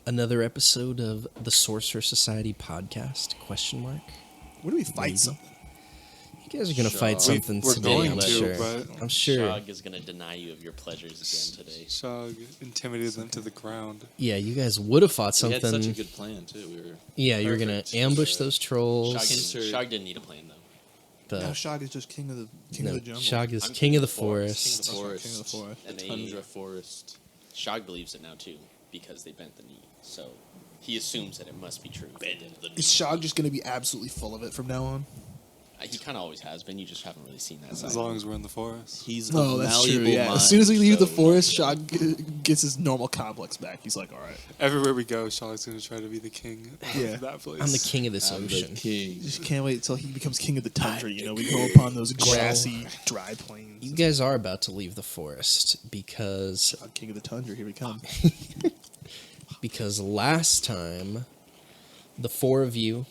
another episode of the Sorcerer Society podcast? ? When do we fight something? You guys are going to fight something We're today, going I'm to, sure. but I'm sure. Shog is going to deny you of your pleasures again today. Shog intimidated them to the ground. Yeah, you guys would have fought We something. had such a good plan, too. We were Yeah, you were going to ambush those trolls. Shog didn't need a plan, though. No, Shog is just king of the jungle. Shog is I'm king of the forest. King of the forest. And the tundra forest. Shog believes it now, too, because they bent the knee. So he assumes that it must be true. Is Shog just going to be absolutely full of it from now on? He kind of always has been. You just haven't really seen that side. As long as we're in the forest. He's Oh, a that's true. malleable Yeah. mind, As soon as we leave the so- forest, Shog gets his normal complex back. He's like, all right. Everywhere we go, Shog's going to try to be the king Yeah. of that place. I'm the king of this I'm the ocean. king. Just can't wait until he becomes king of the tundra. You know, we go upon those grassy, dry plains. You guys are about to leave the forest because Shog, king of the tundra, here we come. last time the four of you,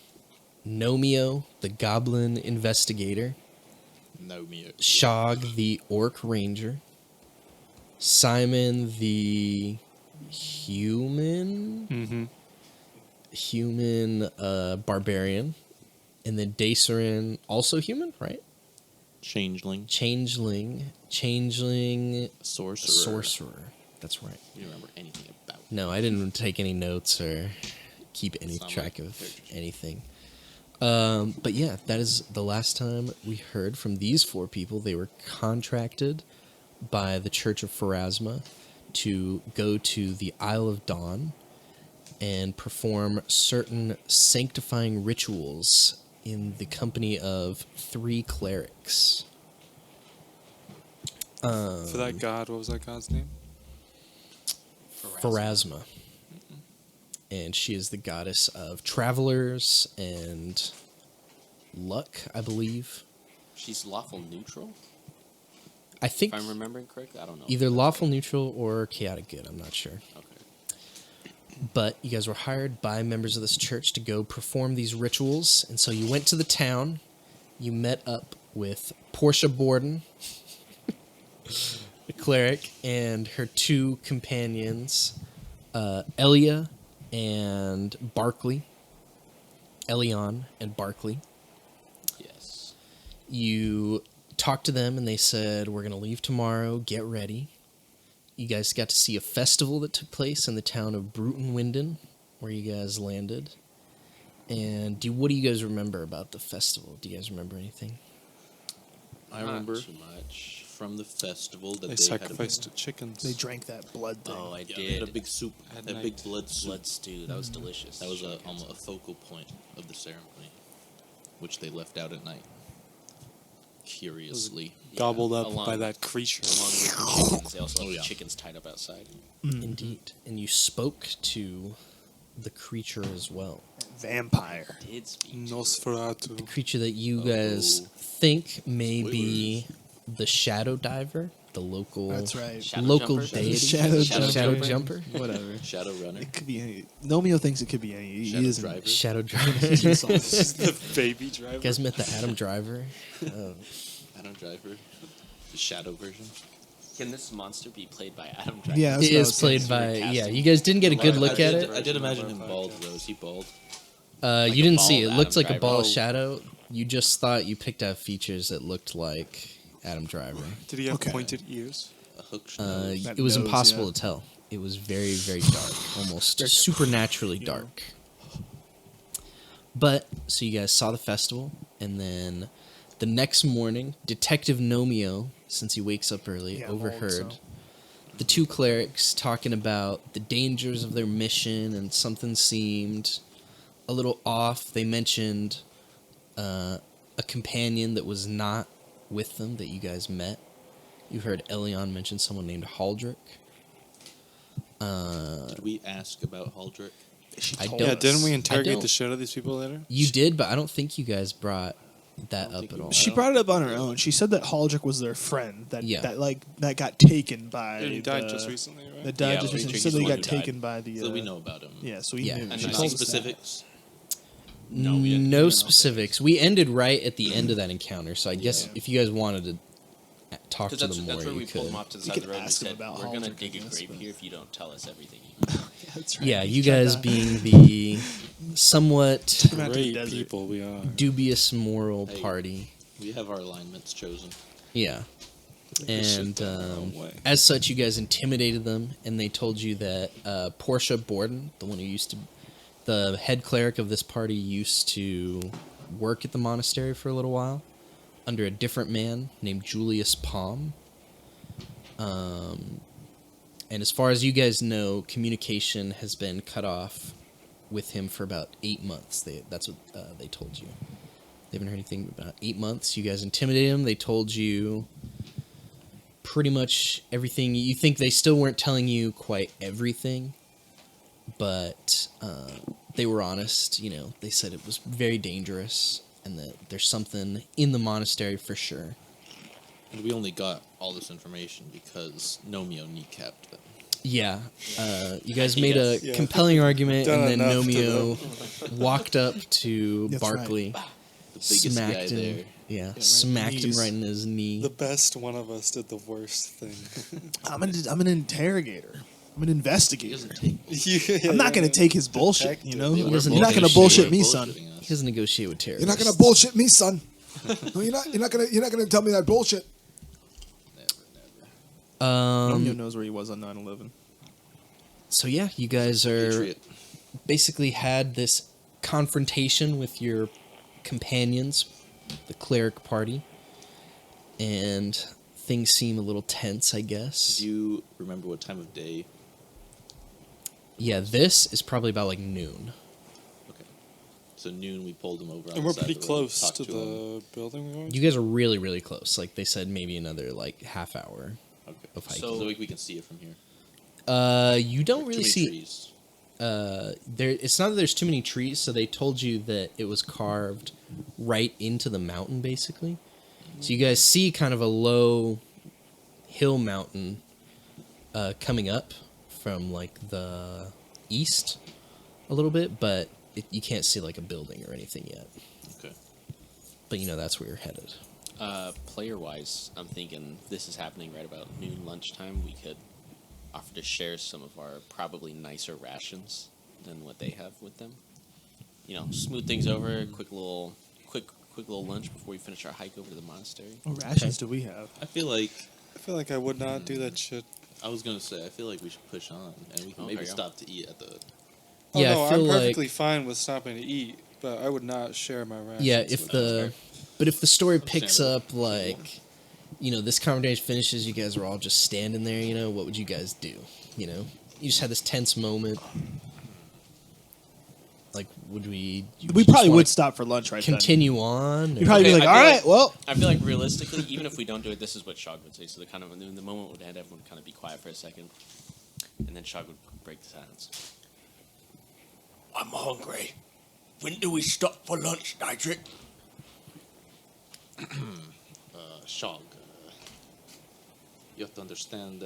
Nomeo, the goblin investigator, No, me. Shog, the orc ranger, Simon, the human barbarian, and then Dacerin, also human, right? Changeling. Changeling, Sorcerer. That's right. You remember anything about No, I didn't take any notes or keep any It's not track like of character sheet. anything. But yeah, that is the last time we heard from these four people. They were contracted by the Church of Pharasma to go to the Isle of Dawn and perform certain sanctifying rituals in the company of 3 clerics. For that god, what was that god's name? Pharasma. And she is the goddess of travelers and luck, I believe. She's lawful neutral, I think if I'm remembering correctly. I don't know. either lawful neutral or chaotic good. I'm not sure. Okay. But you guys were hired by members of this church to go perform these rituals. And so you went to the town. You met up with Portia Borden, the cleric, and her 2 companions, Elia and Barkley. Elion and Barkley. Yes. You talked to them and they said, we're going to leave tomorrow, get ready. You guys got to see a festival that took place in the town of Brutonwinden, where you guys landed. And what do you guys remember about the festival? Do you guys remember anything? I Not remember too much. from the festival that They they sacrificed chickens. They drank that blood thing. Oh, I had a, did. they had a big soup, At a night. big blood soup. Blood stew. That was delicious. That was Shog had almost some. a focal point of the ceremony, which they left out at night. Curiously. Gobbled up along- by that creature. Along with the chickens. They also Oh, have yeah. the chickens tied up outside. Indeed. And you spoke to the creature as well. Vampire. Did speak. Nosferatu. The creature that you guys think may be the Shadow Diver, the local That's right. Shadow local Jumper? deity. Shadow Shadow Jumper. Jumper. Whatever. Shadow Runner. It could be any. Nomeo thinks it could be any. He Shadow isn't. Driver. Shadow Driver. He's You the baby driver. guys met the Adam Driver. Adam Driver. The Shadow version. Can this monster be played by Adam Driver? Yeah, that's It what I is was played thinking. by, casting. yeah, you guys didn't get a good look at it. I did imagine him bald, though. Is he bald? You a didn't see it. bald It looked Adam like a Driver. ball of Oh. shadow. You just thought you picked out features that looked like Adam Driver. Did he have Okay. pointed ears? A hooked nose. That It was nose, impossible yeah. to tell. It was very, very dark, almost supernaturally dark. But, so you guys saw the festival, and then the next morning, Detective Nomeo, since he wakes up early, Yeah, I'm old, overheard so. the 2 clerics talking about the dangers of their mission, and something seemed a little off. They mentioned a companion that was not with them that you guys met. You heard Elion mention someone named Haldrick. Did we ask about Haldrick? She I told don't- Yeah, us. didn't we I interrogate don't- the shit out of these people later? You did, but I don't think you guys brought that don't up think at we all. did. She brought it up on her own. She said that Haldrick was their friend that Yeah. that got taken by. He died the- just recently, right? That died Yeah, just he's recently. the She said they one got who died. taken by the. So we know about him. Yeah, so we Yeah. knew. And She I Any told think us that. specifics? No, we didn't. No specifics. We ended right at the end of that encounter, so I guess Yeah. if you guys wanted to talk to Because them that's more, where you we pulled could. him off to the You side of could the road and we ask him said, about we're going to Haldrick, dig I a guess, grave but- here if you don't tell us everything you know. That's right. Yeah, He's you trying guys to- being the somewhat Come out to the Great desert. people we are. dubious moral Hey. porty. We have our alignments chosen. Yeah. This And shit going the wrong way. as such, you guys intimidated them, and they told you that Portia Borden, the one who used to, the head cleric of this party, used to work at the monastery for a little while under a different man named Julius Palm. And as far as you guys know, communication has been cut off with him for about 8 months. That's what they told you. They haven't heard anything about 8 months. You guys intimidated him. They told you pretty much everything. You think they still weren't telling you quite everything, but they were honest. You know, they said it was very dangerous and that there's something in the monastery for sure. And we only got all this information because Nomeo kneecapped them. Yeah, you guys made a Yeah. compelling argument, Done and then enough to Nomeo walked up to That's Barkley, The biggest guy smacked him. there. Yeah, right in smacked the him knees. right in his knee. The best one of us did the worst thing. I'm an interrogator. I'm an He investigator. doesn't take. Yeah, I'm not going to take his bullshit, detective. you know? He doesn't You're not going to negotiate. bullshit me, son. He doesn't negotiate with terrorists. You're not gonna bullshit me, son. No, you're not. You're not gonna tell me that bullshit. Romeo knows where he was on 9/11. So yeah, you guys are Patriot. basically had this confrontation with your companions, the cleric party, and things seem a little tense, I guess. Do you remember what time of day? Yeah, this is probably about like noon. Okay. So noon, we pulled him over. On And the we're side pretty of the road, close talked to him. the building we were in. You guys are really, really close. Like they said, maybe another like half hour Okay. of hiking. So we can see it from here. You don't Too really many see. trees. There, it's not that there's too many trees. So they told you that it was carved right into the mountain, basically. So you guys see kind of a low hill mountain coming up from like the east a little bit, but you can't see like a building or anything yet. Okay. But you know that's where you're headed. Player-wise, I'm thinking this is happening right about noon lunchtime. We could offer to share some of our probably nicer rations than what they have with them. You know, smooth things over. Quick little lunch before we finish our hike over to the monastery. What rations do we have? I feel like I would not do that shit. I was gonna say. I feel like we should push on, and we can Oh, maybe there you go. stop to eat at the. Oh, Yeah, I no, feel I'm like- perfectly fine with stopping to eat, but I would not share my rations. Yeah, with but if the story picks Understandable. up like, you know, this conversation finishes, you guys are all just standing there. You know, what would you guys do? You know, you just had this tense moment. Like, would we? We just probably wanna would stop for lunch right continue on. then. You'd probably Okay, be like, I all feel right, well. I feel like realistically, even if we don't do it, this is what Shog would say. So the kind of the moment would end, everyone would kind of be quiet for a second, and then Shog would break the silence. I'm hungry. When do we stop for lunch, Dietrich? Shog. You have to understand.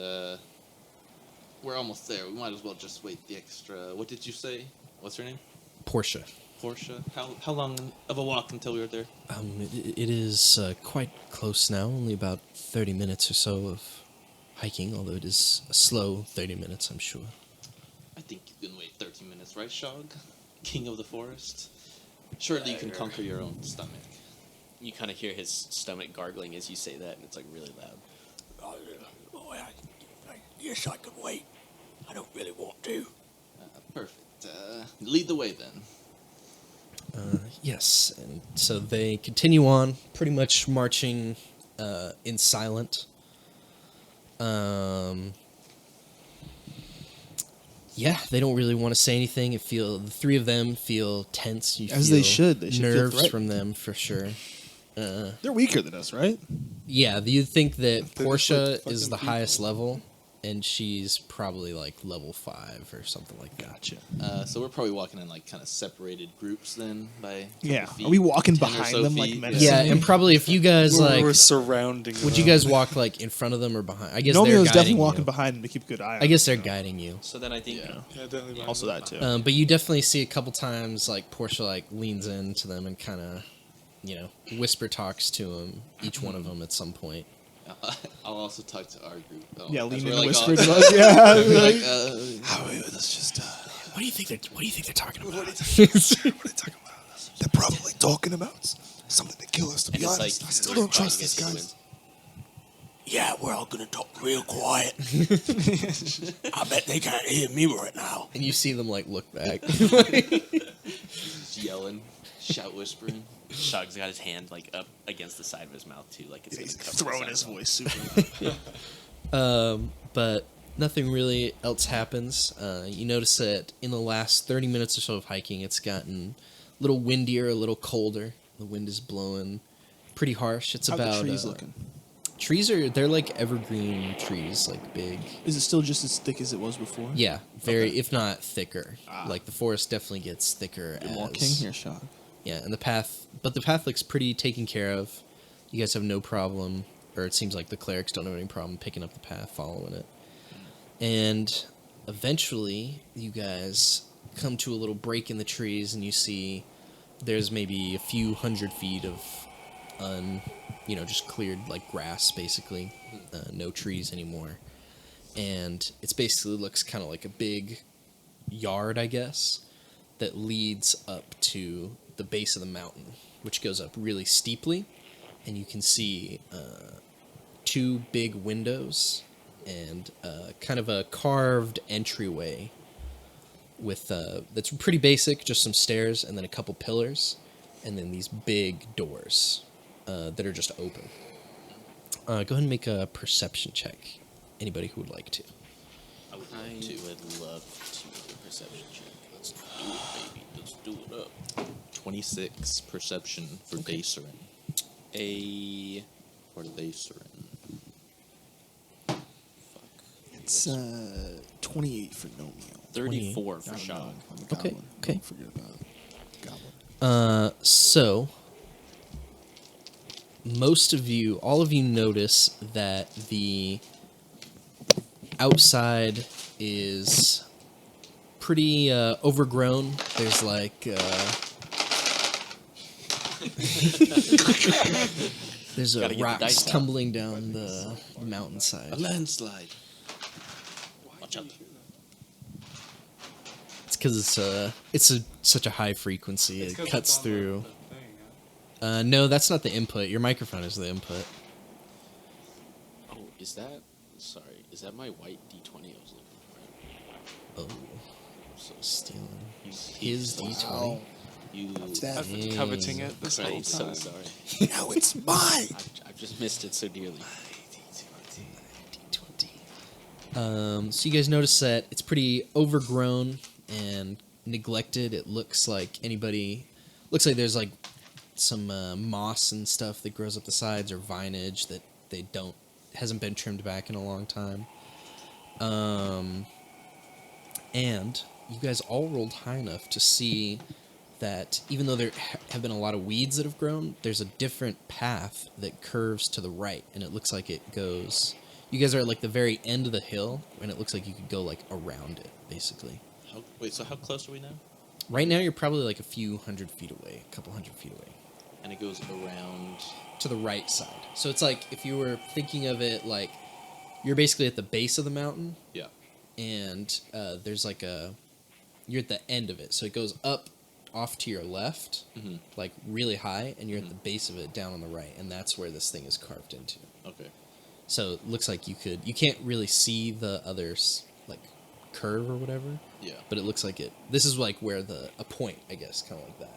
We're almost there. We might as well just wait the extra. What did you say? What's her name? Portia. Portia. How long of a walk until we were there? It is quite close now. Only about 30 minutes or so of hiking, although it is a slow 30 minutes, I'm sure. I think you can wait 30 minutes, right, Shog? King of the forest. Surely you can conquer your own stomach. You kind of hear his stomach gargling as you say that, and it's like really loud. Yes, I can wait. I don't really want to. Perfect. Lead the way then. Yes, and so they continue on, pretty much marching in silent. Yeah, they don't really want to say anything. The three of them feel tense. You As feel they should. They should feel nerves threatened. from them for sure. They're weaker than us, right? Yeah, you think that just Portia like is the fucking highest level, and she's probably like level 5 or something like that. Gotcha. So we're probably walking in like kind of separated groups then by a couple Yeah. feet, Are we walking 10 or behind so them like feet. menacing? Yeah, and probably if you guys like, We're surrounding. would you them. guys walk like in front of them or behind? I guess they're Nomeo's guiding definitely you. walking behind him to keep a good eye on I guess him, they're guiding you. So then I think Yeah. Yeah, definitely. Also that too. But you definitely see a couple times like Portia like leans into them and kind of, you know, whisper talks to them, each one of them at some point. I'll also talk to our group. Yeah, as lean we're, in and like, whisper all- to us. Yeah. like, Let's just. What do you think they're talking about? What are they talking about? They're probably talking about something to kill us. To And be it's honest, like I still they're don't trust quiet, these you guys guys. Yeah, we're all gonna talk real quiet. I bet they can't hear me right now. And you see them like look back. Just yelling, shout, whispering. Shog's got his hand like up against the side of his mouth too, like it's He's gonna cover throwing the his side of voice super. But nothing really else happens. You notice that in the last 30 minutes or so of hiking, it's gotten a little windier, a little colder. The wind is blowing pretty harsh. It's How about the trees looking? Trees they're like evergreen trees, like big. Is it still just as thick as it was before? Yeah, very, if not thicker. Like the forest definitely gets thicker You're as walking here, Shog. Yeah, and the path looks pretty taken care of. You guys have no problem, or it seems like the clerics don't have any problem picking up the path, following it. And eventually, you guys come to a little break in the trees, and you see there's maybe a few 100 feet of just cleared like grass, basically, no trees anymore. And it's basically looks kind of like a big yard, I guess, that leads up to the base of the mountain, which goes up really steeply, and you can see two big windows and kind of a carved entryway with that's pretty basic, just some stairs and then a couple pillars, and then these big doors that are just open. Go ahead and make a perception check. Anybody who would like to. I would love to do a perception check. Let's do it, baby. Let's do it up. 26 perception for Dacerin. For Dacerin. It's 28 for Nomeo. 34 for I'm Shog. a goblin. Okay, okay. Don't forget about it. Goblin. So all of you notice that the outside is pretty overgrown. There's like there's Gotta get the rocks dice out. tumbling down the mountainside. A landslide. Watch out. It's because such a high frequency. It cuts through. No, that's not the input. Your microphone is the input. Oh, is that my white D20 I was looking for? Oh, So stealing he's his D20. You. that? I've been coveting it this whole I'm so time. sorry. Now it's mine. I've just missed it so dearly. D20. So you guys notice that it's pretty overgrown and neglected. It looks like there's like some moss and stuff that grows up the sides, or vinage that hasn't been trimmed back in a long time. And you guys all rolled high enough to see that even though there have been a lot of weeds that have grown, there's a different path that curves to the right, and it looks like it goes. You guys are at like the very end of the hill, and it looks like you could go like around it, basically. So how close are we now? Right now, you're probably like a few 100 feet away, a couple 100 feet away. And it goes around. To the right side. So it's like if you were thinking of it like you're basically at the base of the mountain, Yeah. and there's like you're at the end of it. So it goes up off to your left, like really high, and you're at the base of it down on the right, and that's where this thing is carved into. Okay. So it looks like you can't really see the others like curve or whatever, Yeah. but it looks like this is like where a point, I guess, kind of like that.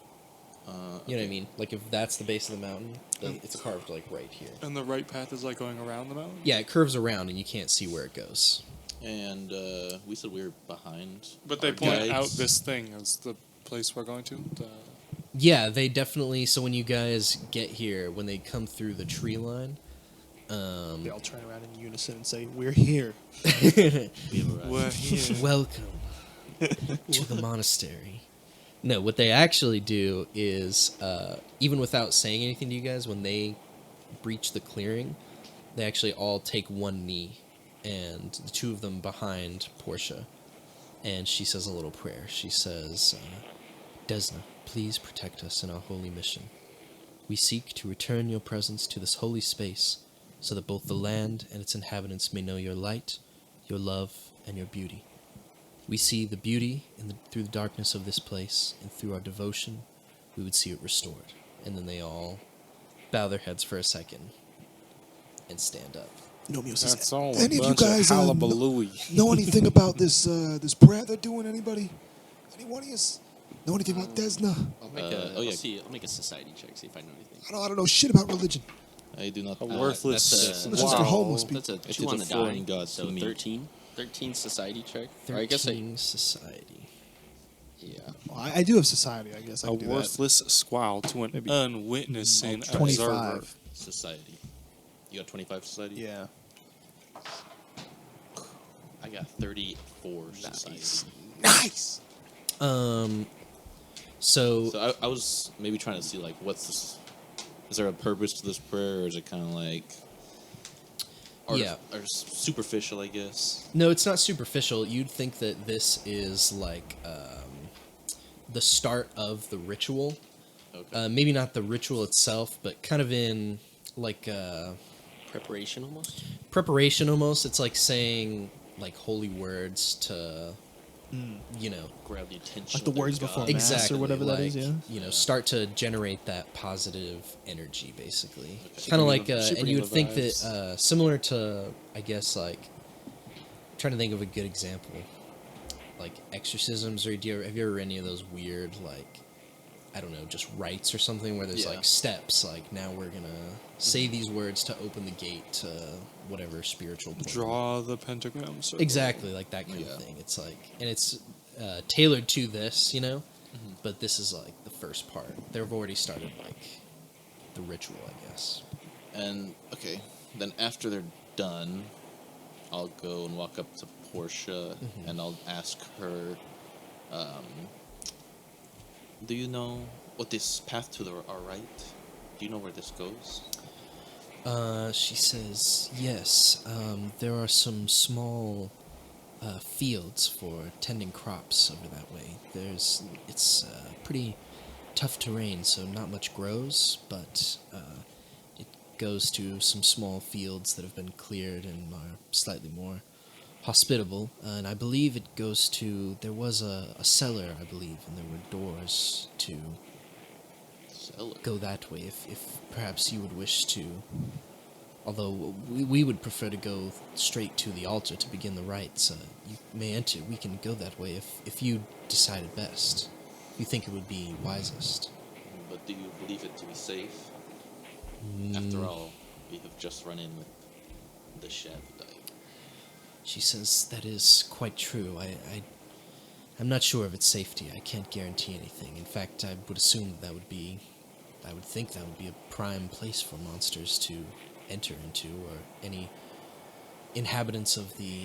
You know what I mean? Like if that's the base of the mountain, it's carved like right here. And the right path is like going around the mountain? Yeah, it curves around and you can't see where it goes. And we said we were behind. But they our point guides. out this thing as the place we're going to? Yeah, they definitely. So when you guys get here, when they come through the tree line, They all turn around in unison and say, "We're here." We're here. welcome to the monastery. No, what they actually do is, even without saying anything to you guys, when they breach the clearing, they actually all take one knee, and the two of them behind Portia, and she says a little prayer. She says, Desna, please protect us in our holy mission. We seek to return your presence to this holy space so that both the land and its inhabitants may know your light, your love, and your beauty. We see the beauty through the darkness of this place, and through our devotion, we would see it restored. And then they all bow their heads for a second and stand up. No, That's all a Any of you bunch guys of hullabalooey. know anything about this this prayer they're doing? Anybody? Anyone of you know anything about Desna? I'll make I'll make a society check, see if I know anything. I don't know shit about religion. I do not. A worthless That's This is for homeless people. That's a It 2 is on a the foreign die. god So to me. 13. 13 society check. Or 13 I guess society. yeah. Well, I do have society, I guess. I A can do that. worthless squall to an Maybe unwitnessing 25. observer. Society. You got 25 society? Yeah. I got 34 society. Nice. So So I was maybe trying to see, like, what's this? Is there a purpose to this prayer, or is it kind of like. Yeah. Or superficial, I guess? no, it's not superficial. You'd think that this is like the start of the ritual. Okay. Maybe not the ritual itself, but kind of in like Preparation almost? preparation almost. It's like saying like holy words to, you know, Grab the attention. Like the of their words before god. Mass exactly or whatever that is, like, yeah. You know, start to generate that positive energy, basically. Okay. Kind of like, Shepherding and you would the think that vibes. similar to, I guess, like, I'm trying to think of a good example, like exorcisms, or have you ever read any of those weird, like, I don't know, just rites or something where there's Yeah. like steps, like now we're gonna say these words to open the gate to whatever spiritual plane. Draw the pentagram circle. Exactly, like that kind Yeah. of thing. It's like, and it's tailored to this, you know, but this is like the first part. They've already started like the ritual, I guess. And, okay, then after they're done, I'll go and walk up to Portia, and I'll ask her, do you know what this path to our right? Do you know where this goes? She says, yes, there are some small fields for tending crops over that way. It's pretty tough terrain, so not much grows, but it goes to some small fields that have been cleared and are slightly more hospitable. And I believe it goes to, there was a cellar, I believe, and there were doors to Cellar. go that way if perhaps you would wish to. Although we would prefer to go straight to the altar to begin the rites. You may enter. We can go that way if you decide it best. If you think it would be wisest. But do you believe it to be safe? After all, we have just run in with the chef. She says that is quite true. I'm not sure of its safety. I can't guarantee anything. In fact, I would assume I would think that would be a prime place for monsters to enter into, or any inhabitants of the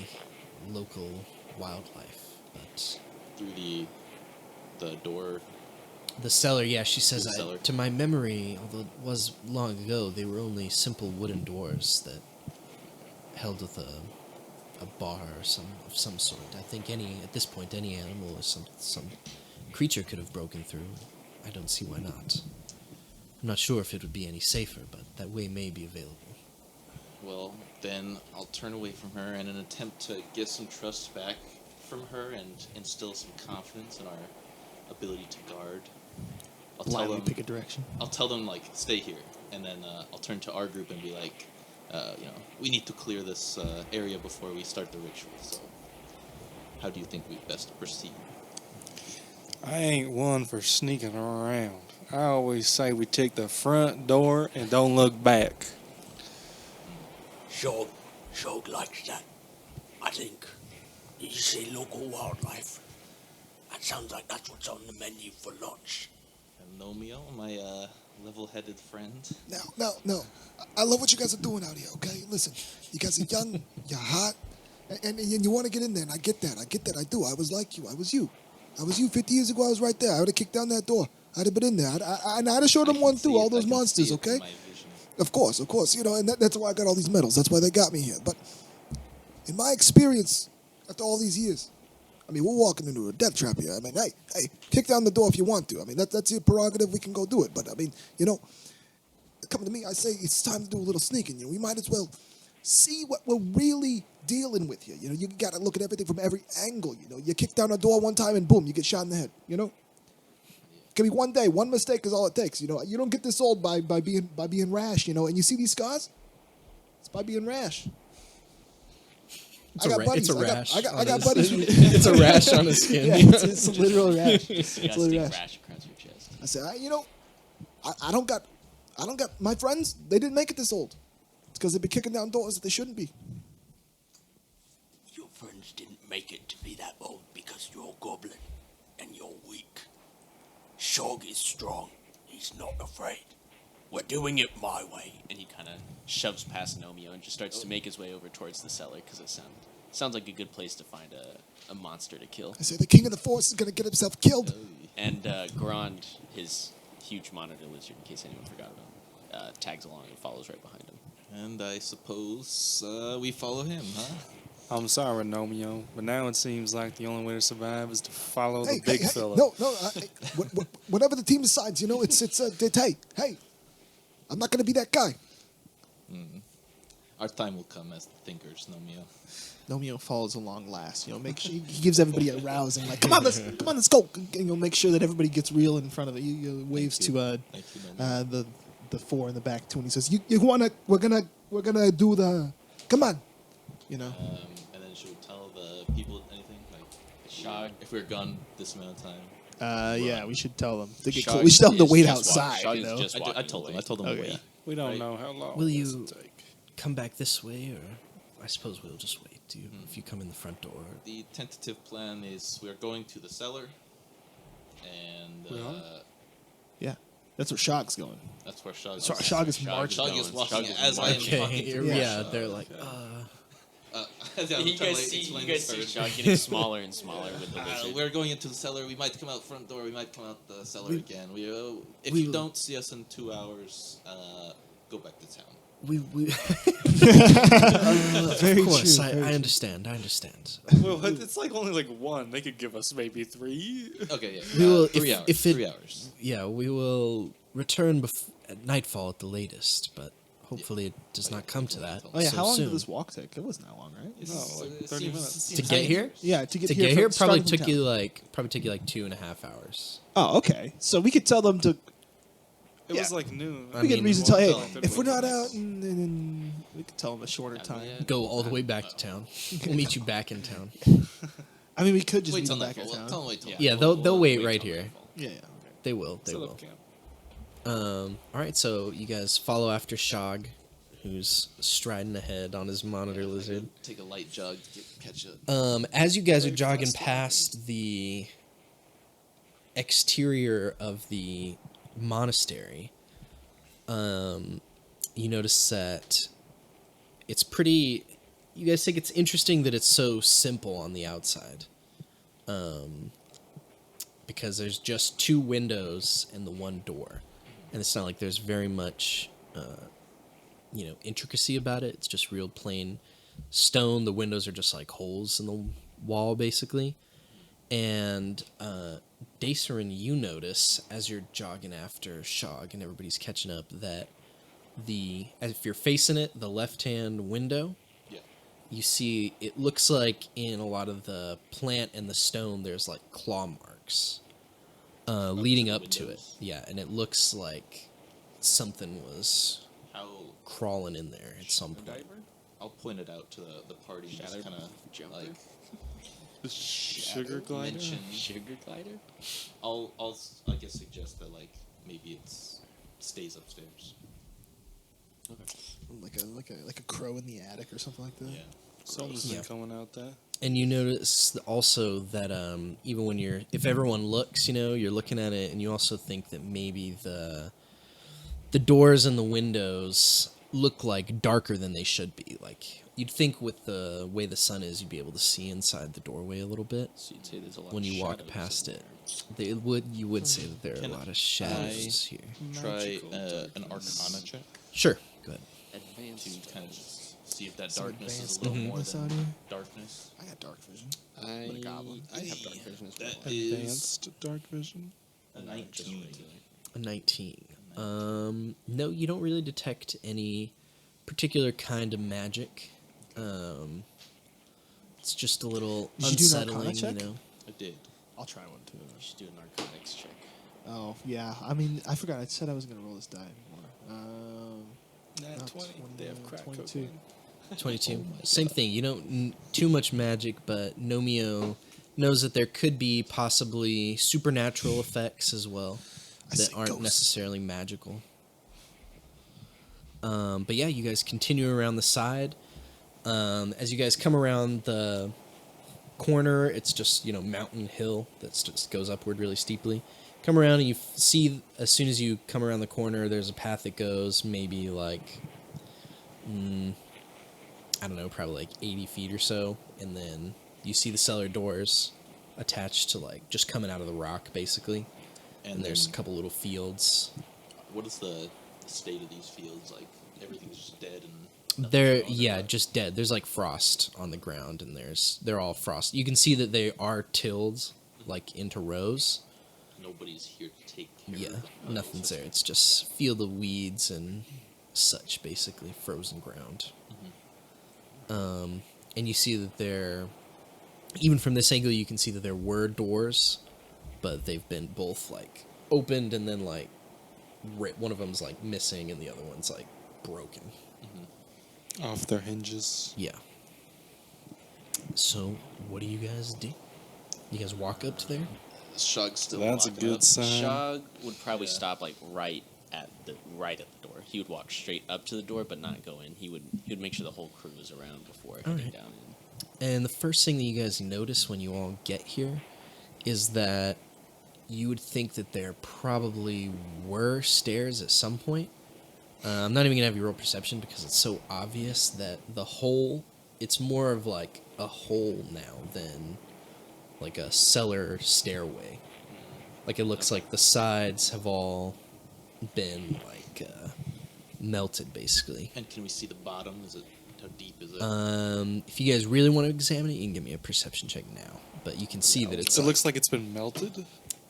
local wildlife. But Through the door. the cellar, yeah, she says, The cellar. to my memory, although it was long ago, they were only simple wooden doors that held with a bar or some sort. I think at this point any animal or some creature could have broken through. I don't see why not. I'm not sure if it would be any safer, but that way may be available. Well, then I'll turn away from her in an attempt to get some trust back from her and instill some confidence in our ability to guard. I'll tell Blindly them, pick a direction. I'll tell them, like, stay here, and then I'll turn to our group and be like, we need to clear this area before we start the ritual. So, how do you think we best proceed? I ain't one for sneaking around. I always say we take the front door and don't look back. Shog likes that. I think. Did you say local wildlife? That sounds like that's what's on the menu for lunch. And Nomeo, my level-headed friend. No. I love what you guys are doing out here, okay? Listen, you guys are young, you're hot, and you want to get in there, and I get that. I do. I was like you. I was you. 50 years ago, I was right there. I would have kicked down that door. I'd have been in there. I'd have showed them one through all those monsters, okay? Of course, and that's why I got all these medals. That's why they got me here. But in my experience, after all these years, I mean, we're walking into a death trap here. I mean, hey, kick down the door if you want to. I mean, that's your prerogative. We can go do it. But I mean, come to me, I say it's time to do a little sneaking. You know, we might as well see what we're really dealing with here. You know, you got to look at everything from every angle. You know, you kick down a door one time and boom, you get shot in the head. You know, it can be one day, one mistake is all it takes. You know, you don't get this old by being rash. You know, and you see these scars, it's by being rash. It's a rash. I got buddies. It's a rash on his skin. Yeah, it's a literal rash. You It's a got a literal stick rash. rash across your chest. I said, you know, I don't got my friends. They didn't make it this old. It's because they be kicking down doors that they shouldn't be. Your friends didn't make it to be that old because you're a goblin and you're weak. Shog is strong. He's not afraid. We're doing it my way. And he kind of shoves past Nomeo and just starts to make his way over towards the cellar because it sounds like a good place to find a monster to kill. I say the king of the forest is gonna get himself killed. And Grand, his huge monitor lizard, in case anyone forgot about him, tags along and follows right behind him. And I suppose we follow him, huh? I'm sorry, Nomeo, but now it seems like the only way to survive is to follow Hey, the big hey, fella. no, whatever the team decides, you know, it's hey, I'm not gonna be that guy. Our time will come as thinkers, Nomeo. Nomeo follows along last. You know, make sure he gives everybody a rousing, like, come on, let's go. And you'll make sure that everybody gets real in front of it. He waves Thank to Thank you, Nomeo. the four in the back too, and he says, we're gonna do the, come on, you know. And then should we tell the people anything? Like, if we're gone this amount of time? Yeah, we should tell them to get Shog close. We should tell them to is wait just outside. Shog You is know? just I walking told them. away. I told them Okay, to wait. yeah. We don't Right. know how long Will this you will take. come back this way, or I suppose we'll just wait. Do you, if you come in the front door? The tentative plan is we're going to the cellar, and We are? Yeah, that's where Shog's going. that's where Shog. Shog is marching. Shog is walking Shog is as I am Okay, talking through. yeah, Shog. they're like, You guys see Shog getting smaller and smaller with the lizard. We're going into the cellar. We might come out front door. We might come out the cellar again. If we- you don't see us in 2 hours, go back to town. we Very of course, true. I very true. understand. I understand. Well, it's like only like one. They could give us maybe 3. Okay, yeah. We will- 3 if- hours. if it- 3 hours. Yeah, we will return at nightfall at the latest, but hopefully it does not come to that. Oh yeah, so how long soon. did this walk take? It wasn't that long, right? No, like 30 minutes. To get here? Yeah, to get To here. get here from- probably starting took from you town. like 2.5 hours. Oh, okay. So we could tell them to. It Yeah. was like noon. I We get mean, reason to tell. Hey, well, if we're not minutes. out, and we could tell them a shorter time. Go all the way back to town. We'll meet you back in town. I mean, we could just Wait meet till them back nightfall. in town. Tell them wait till Yeah, nightfall. they'll wait We'll right till here. nightfall. Yeah, okay. They will. They Set will. up camp. All right, so you guys follow after Shog, who's striding ahead on his monitor lizard. Take a light jog to catch up. As you guys are Very jogging fast past the exterior of the monastery, you notice that it's pretty. You guys think it's interesting that it's so simple on the outside, because there's just 2 windows and the 1 door, and it's not like there's very much, intricacy about it. It's just real plain stone. The windows are just like holes in the wall, basically. And Dacerin, you notice as you're jogging after Shog and everybody's catching up that if you're facing it, the left-hand window, Yeah. you see it looks like in a lot of the plant and the stone there's like claw marks leading the up to it. windows? Yeah, and it looks like something was How crawling in there at some point. I'll point it out to the party. Just Shadow kind of jumper? like The sugar glider? mention. Sugar glider? I guess suggest that like maybe it's stays upstairs. Like a crow in the attic or something like that. Yeah. Something's Yeah. been coming out there. And you notice also that even when if everyone looks, you're looking at it, and you also think that maybe the doors and the windows look like darker than they should be. Like you'd think with the way the sun is, you'd be able to see inside the doorway a little bit So you'd say there's a lot when of you walk shadows past in it. there. You would say that there are Can a lot of shadows here. Try Magical an darkness. Arcana check Sure, go ahead. Advanced. to kind of see if that Some darkness is a advanced little Mhm. more darkness than out here. darkness. I got dark vision. I, a goblin. I have dark vision as well. That is Advanced dark vision. a 19. A 19. No, you don't really detect any particular kind of magic. It's just a little Did you do an unsettling, Arcana check? you know. I did. I'll try one too. You should do a narcotics check. Oh yeah, I mean I forgot. I said I was gonna roll this die more. Nat Not 20. They have crack 22. cocaine. 22. Same thing. You don't too much magic, but Nomio knows that there could be possibly supernatural effects as well I that see aren't ghosts. necessarily magical. But yeah, you guys continue around the side. As you guys come around the corner, it's just, mountain hill that just goes upward really steeply. Come around and you see, as soon as you come around the corner, there's a path that goes maybe like, I don't know, probably like 80 feet or so. And then you see the cellar doors attached to like just coming out of the rock basically. And there's a couple little fields. What is the state of these fields? Like everything's just dead and They're nothing's growing, or just dead. There's like frost on the ground, and they're all frost. You can see that they are tilled like into rows. nobody's here to take care Yeah, of them. nothing's there. It's just field of weeds and such, basically frozen ground. And you see that there, even from this angle, you can see that there were doors, but they've been both like opened and then like one of them's like missing and the other one's like broken. Off their hinges. Yeah. So, what do you guys do? You guys walk up to there? Shug's still That's a walking good up. sign. Shug would probably stop like right at the door. He would walk straight up to the door, but not go in. He would make sure the whole crew was around before heading Alright. down. And the first thing that you guys notice when you all get here is that you would think that there probably were stairs at some point. I'm not even going to have you roll perception because it's so obvious that the hole, it's more of like a hole now than like a cellar stairway. Like it looks like the sides have all been like melted basically. And can we see the bottom? How deep is it? If you guys really want to examine it, you can give me a perception check now. But you can see that it's So it looks like it's been melted.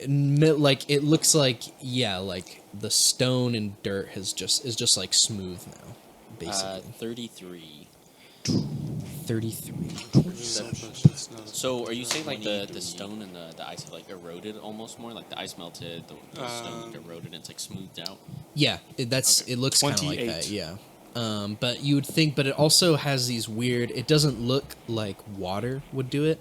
like it looks like like the stone and dirt is just like smooth now, basically. 33. 33. So are you saying like the stone and the ice have like eroded almost more? Like the ice melted, the stone eroded, and it's like smoothed out? Yeah, it looks kind of like 28. that. Yeah. But you would think, but it also has these weird. It doesn't look like water would do it,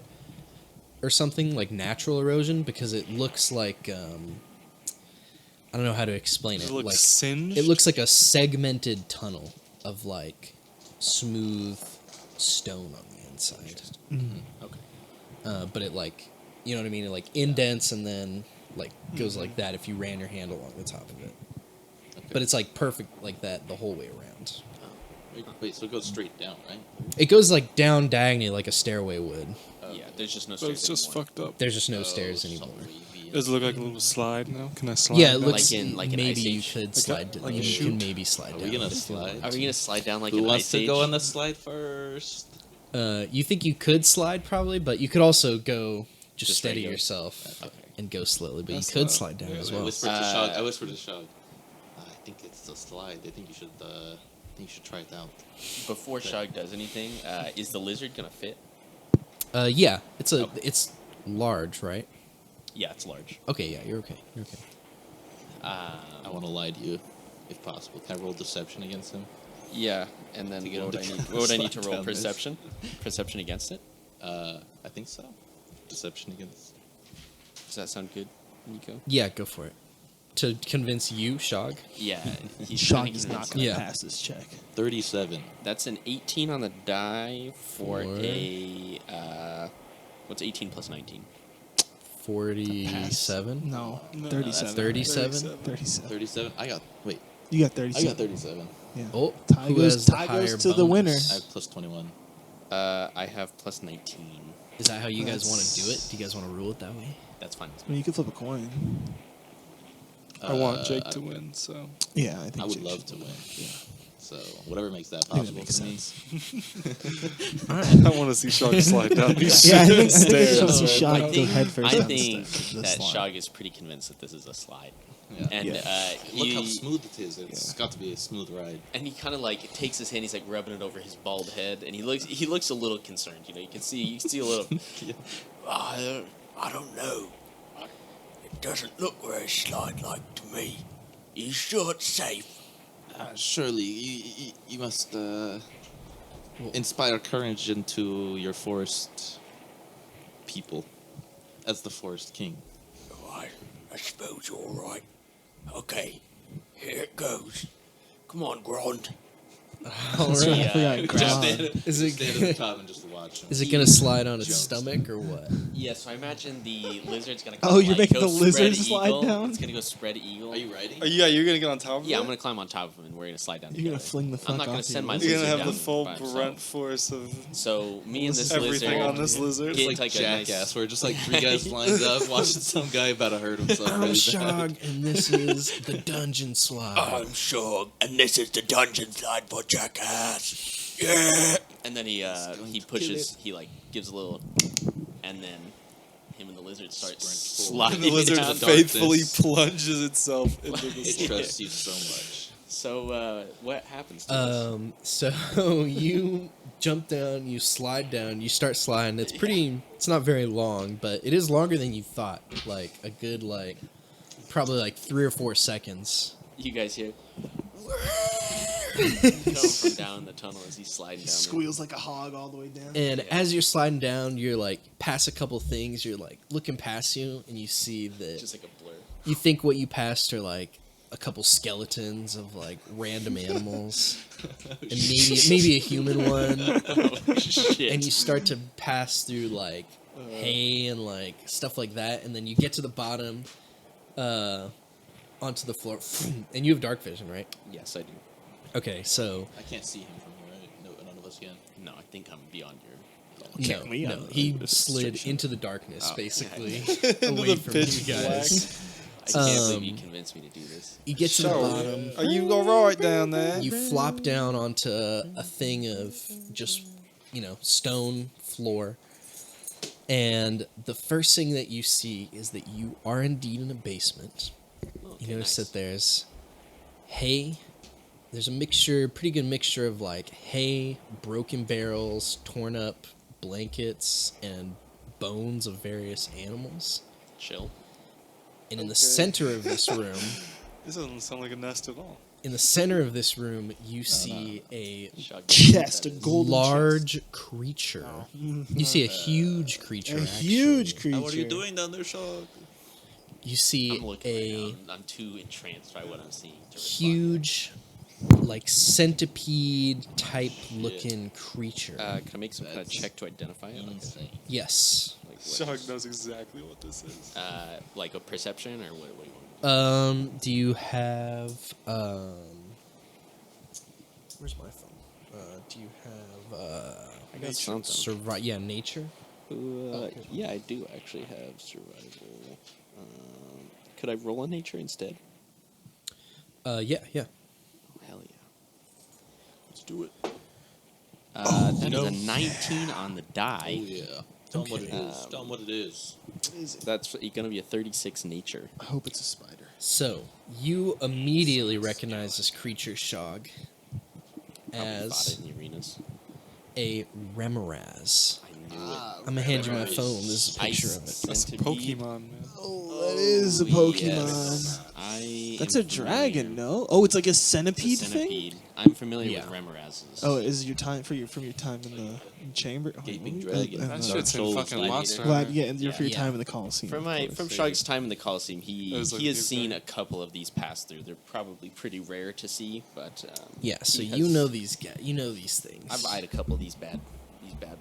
or something like natural erosion, because it looks like I don't know how to explain Does it. it look Like singed? it looks like a segmented tunnel of like smooth stone on the inside. Okay. But it like, you know what I mean? It like indents and then like goes like that if you ran your hand along the top of it. Okay. But it's like perfect like that the whole way around. Wait, so it goes straight down, right? It goes like down diagonally like a stairway would. Yeah, there's just no But stairs it's just anymore. fucked up. There's just no stairs so anymore. wavy. Does it look like a little slide now? Can I slide? Yeah, it down? looks like in maybe Ice you Age? could slide. like a you chute? can maybe slide Are down. we gonna if you slide? want Are we gonna slide down like Who an wants Ice to Age? go on the slide first? You think you could slide probably, but you could also go just Just steady regular? yourself Okay. and go slowly. But That's you could not- slide down yeah, as I well. whispered to Shug. I whispered to Shug. I think it's the slide. I think you should try it out. Before Shug does anything, is the lizard gonna fit? Yeah, it's Okay. it's large, right? Yeah, it's large. Okay, yeah, you're okay. You're okay. I want to lie to you, if possible. Can I roll deception against him? Yeah, and then To get what would him I to need? What would I need to slide roll? down this. Perception? Perception against it? I think so. Deception against. Does that sound good, Nico? Yeah, go for it. To convince you, Shog. Yeah, he's Shog trying to is convince not going to Yeah. pass this check. 37. That's an 18 on the die for For- a what's 18 plus 19? 47. No, No, 37. 37? 37. 37. Wait. You got I 37. got 37. Yeah. Oh, Tie who goes, has the tie higher goes to the winner. bonus? I have plus 21. I have plus 19. Is that how you guys want to That's- do it? Do you guys want to rule it that way? That's fine. I mean, you could flip a coin. I want Jake to win, so Yeah, I think I would Jake love should to win. Yeah. So whatever makes that I think possible that to me. makes sense. All right. I want to see Shog slide down these Yeah, I think stairs. Shog's man. shot I go think, head first I down the think stairs, the that slide. Shog is pretty convinced that this is a slide. Yeah. And Yeah. Look how he, smooth it is. It's got to be a smooth ride. and he kind of like takes his hand. He's like rubbing it over his bald head, and he looks a little concerned. You know, you can see a little. I don't know. It doesn't look very slide-like to me. You sure it's safe? Surely, you must inspire courage into your forest people as the forest king. Right, I suppose you're right. Okay, here it goes. Come on, Grond. All That's right, I right. forgot. Just Grond. stand, Is it- stand at the top and just watch him. Is it gonna slide on its Jumps. stomach or what? Yeah, so I imagine the lizard's gonna. Oh, you're making go the lizard spread slide eagle. down? It's gonna go spread eagle. Are you ready? You're gonna get on top of it? Yeah, I'm gonna climb on top of him, and we're gonna slide down. You're gonna together. fling the fuck I'm not gonna off send you. my You're lizard gonna have down the full by himself. brunt force of So me and this everything lizard on this lizard. get It's like a nice- Jackass, where just like three guys lined up watching some guy about to hurt himself. I'm really bad. Shog, and this is the dungeon slide. I'm Shog, and this is the dungeon slide for Jackass. Yeah! And then he pushes. He like gives a little, and then him and the lizard start sliding the lizard down. faithfully darkness. plunges itself into the It slide. trusts you so much. So what happens to us? So you jump down, you slide down, you start sliding. It's pretty. It's not very long, but it is longer than you thought. Like a good probably 3 or 4 seconds. You guys hear? Coming from down the tunnel as he's sliding He down. squeals like a hog all the way down. And as you're sliding down, you're past a couple things. You're looking past you, and you see that Just like a blur. you think what you passed are a couple skeletons of random animals, and maybe a human one. Oh shit! And you start to pass through hay and stuff like that, and then you get to the bottom, onto the floor, and you have dark vision, right? Yes, I do. Okay, so I can't see him from here, right? No, none of us can. No, I think I'm beyond your. no, he slid into the darkness, Oh, basically, Into away the from pitch you guys. I can't believe you convinced me to do this. You get to the bottom. Are you alright down there? You flop down onto a thing of just, stone floor. And the first thing that you see is that you are indeed in a basement. Okay, You notice nice. that there's hay. There's a pretty good mixture of hay, broken barrels, torn up blankets, and bones of various animals. Chill. And in the Okay. center of this room, This doesn't sound like a nest at all. you see a Shotgun Chest, a that is. golden large creature. You see a huge creature. A actually. huge creature. What are you doing down there, Shog? You see I'm looking a right now. I'm too entranced by what I'm seeing. To respond. huge, centipede type looking creature. Can I make some kind of That's check to identify it? Insane. Yes. Like Shog knows exactly what this is. like a perception or what do you want? Do you have where's my phone? Do you have I got something. nature? Yeah, I do actually have survival. Could I roll a nature instead? Yeah. Oh, hell yeah. Let's do it. That is a 19 on the Oh die. yeah. Tell him what it Okay. is. Tell him what it is. That's going to be a 36 nature. I hope it's a spider. So you immediately recognize this creature, Shog, Probably fought as it in the arenas. a Remoraz. I knew I'm gonna hand you my Remoraz. phone. This is a picture of it. That's a Centipede. Pokemon, man. Oh, that is a Pokemon. Yes. That's am a dragon, familiar. no? Oh, it's like a It's a centipede, thing. centipede. I'm familiar Yeah. with Remorazes. Oh, is your time from your time in the chamber? Gaping Oh, dragon. That Dark shit's in Souls fucking Gladiator. Monster. Glad, yeah, and for your Yeah. time in the Colosseum. From of course. Shog's time in the Coliseum, he That was like has the seen a exact- couple of these pass through. They're probably pretty rare to see, but Yeah. So he you has- know these guys. You know these things. I've eyed a couple of these bad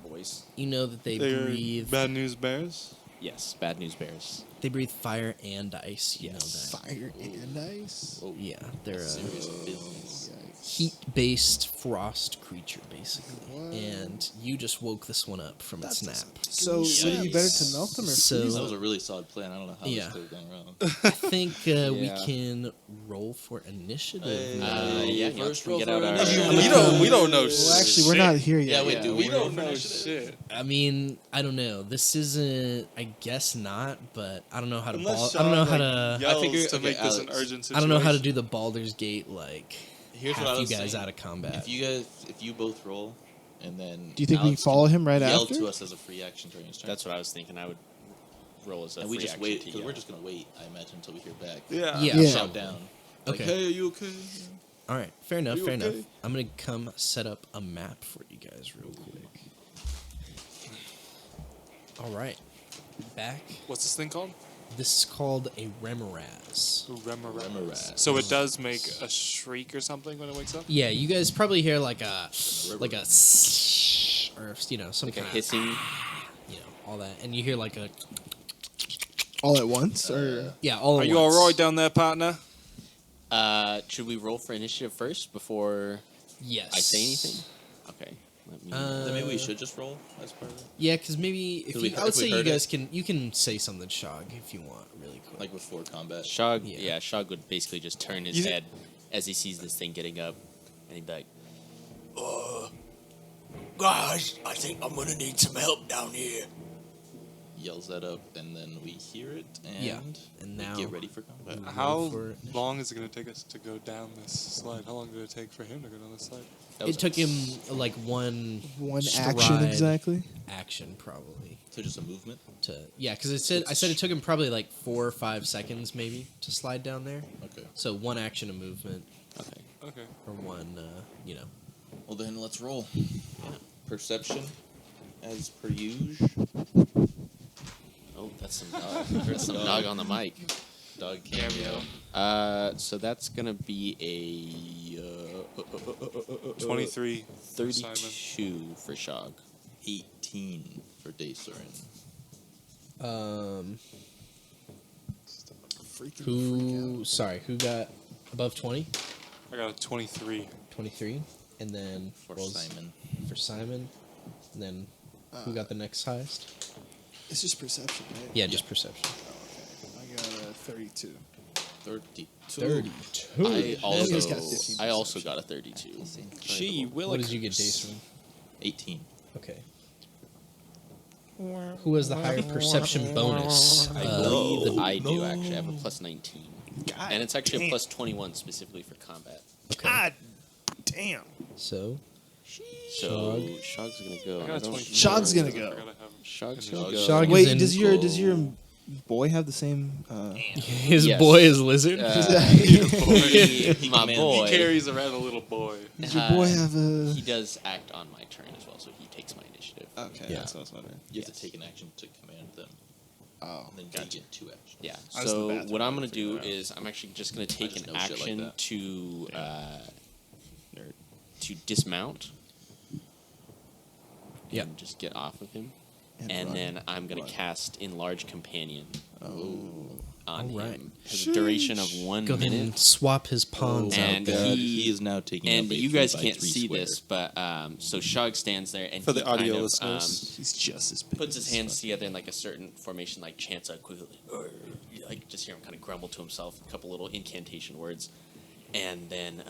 boys. You know that they They're breathe. Bad News Bears. Yes, bad news bears. They breathe fire and ice. You know that. Fire and ice. Oh, Yeah, they're a serious business. heat-based frost creature, basically. What? And you just woke this one up from its nap. So would it be better to melt them or So- freeze That them? was a really solid plan. I don't know how Yeah. this could have gone wrong. I think we Yeah. can roll for initiative. Yeah, First we roll get for out our. initiative. We don't know Well, shit. actually, we're not here yet. Yeah, wait, do we don't know know initiative? shit. I mean, I don't know. This isn't. I guess not. But I don't know how to. Unless I don't know Sean, how to. yells figure- to okay, make this an Alex. urgent situation. I don't know how to do the Baldur's Gate like. Here's half what I you was guys saying. out of combat. If you both roll, and then Do you think we Alex follow can him right yell after? to us as a free action during his turn. That's what I was thinking. I would roll as a and we free just action wait to because yell. we're just gonna wait. I imagine until we hear back. Yeah. Yeah. Yeah. Shout down. Like, Okay. hey, are you okay? All right. Fair enough. you Fair enough. okay? I'm gonna come set up a map for you guys real quick. All right. Back. What's this thing called? This is called a Remoraz. Remoraz. So it does make a shriek or something when it wakes up? Yeah, you guys probably hear like a or some like a kind of hissing. all that, and you hear like a All at once, or all. Are at you once. alright down there, partner? Should we roll for initiative first before Yes. I say anything? Okay. Let me. Then maybe we should just roll as part of it, Yeah, because maybe if Could you, we- I would if we say you heard guys can say something, Shog, if you want, really quick. like before combat. Shog, Yeah. yeah. Shog would basically just turn his You thi- head as he sees this thing getting up, and he'd be like, Guys, I think I'm gonna need some help down here. Yells that up, and then we hear it, and, Yeah, and we now- get ready for combat. How for initiative. long is it going to take us to go down this slide? How long did it take for him to go down this slide? That It was took him like one action stride exactly? action probably So just a movement. because I said it took him probably like 4 or 5 seconds maybe to slide down there. Okay. So one action, a movement, "Okay, Okay. or one Well then, let's roll. Yeah. Perception, as per usual. oh, that's some dog. That's some dog on the mic." Dog cameo. So that's gonna be a 23. 32 for Shog. 18 for Daysorin. Who got above 20? I got a 23. 23, and then For what was- Simon. for Simon, and then who got the next highest? It's just perception, right? Yeah, just perception. Okay. I got a 32. 32. 32. I You guys got 15 also got a 32. Gee, What did you get, Dacerin? 18. Okay. Who has the higher perception bonus? I believe I do actually have a plus 19. And it's actually a plus 21 specifically for combat. Okay. Damn. So, So Shog's gonna go. I got a I don't 23. Shog's gonna I go. gotta have Shog's Shog- gonna go. Shog is Wait, in- does your boy have the same? his Yes. boy is lizard. He- my commands- boy. He carries around a little boy. Does your boy have a? He does act on my turn as well, so he takes my initiative. Okay, Yeah. that's what I was wondering. You have Yes. to take an action to command them. Oh, And then you get 2 actions. Yeah. I was in the So bathroom what I'm trying gonna to figure do it out. is I'm actually just gonna take just an know shit like action that. to dismount. Yep. And just get off of him. And And run. then I'm gonna Run. cast Enlarge Companion on Alright. him. Has a duration of 1 Go ahead minute. and swap his pawns out And there. he is now taking And up a you guys 3 by can't 3 see square. this, but so Shog stands there and For he the audio kind of, listeners. he's just as big. puts as his hands fuck. together in like a certain formation, like chants a quick, like just hear him kind of grumble to himself, a couple little incantation words, and then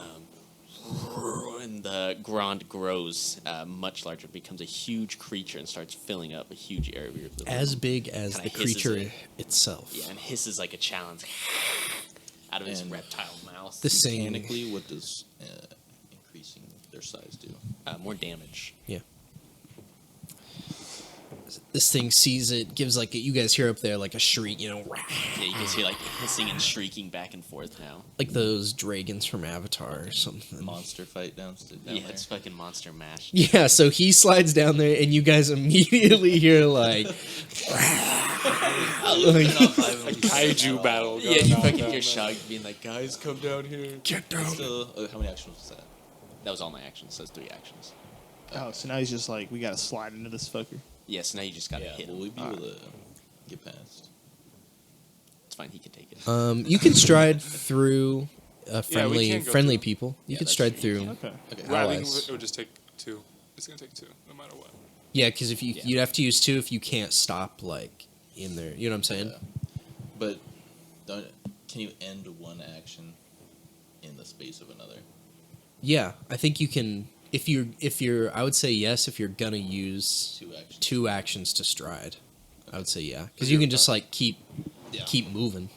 and the Grand grows much larger, becomes a huge creature, and starts filling up a huge area of the As room. big as Kinda the hisses creature it. itself. Yeah, and hisses like a challenge out of his And reptile mouth. This thing, Mechanically, what does increasing their size do? More damage. this thing sees it, gives like you guys hear up there like a shriek, Yeah, you can see like hissing and shrieking back and forth now. like those dragons from Avatar or something. Monster fight down Yeah, there. it's fucking monster mash. Yeah, so he slides down there, and you guys immediately hear like, A kaiju battle. Yeah, going you on fucking down hear there. Shog being like, "Guys, come down here." get down. Still, how many actions was that? That was all my actions. So that's 3 actions. Oh, so now he's just like, we gotta slide into this fucker. Yes, now you just gotta Yeah, hit will him. we be able to get past? fine. He can take it. You can stride through friendly can't go friendly through. people. You Yeah, could that's stride true. through. Okay. Okay. Well, I think allies. it would just take 2. It's gonna take 2, no matter what. Yeah, because if Yeah. you'd have to use 2 if you can't stop like in there. You know what I'm saying? But can you end one action in the space of another? Yeah, I think you can. If you're, I would say yes. If you're gonna use 2 actions. 2 actions to stride, I would say yeah, because you can just like keep Yeah. moving.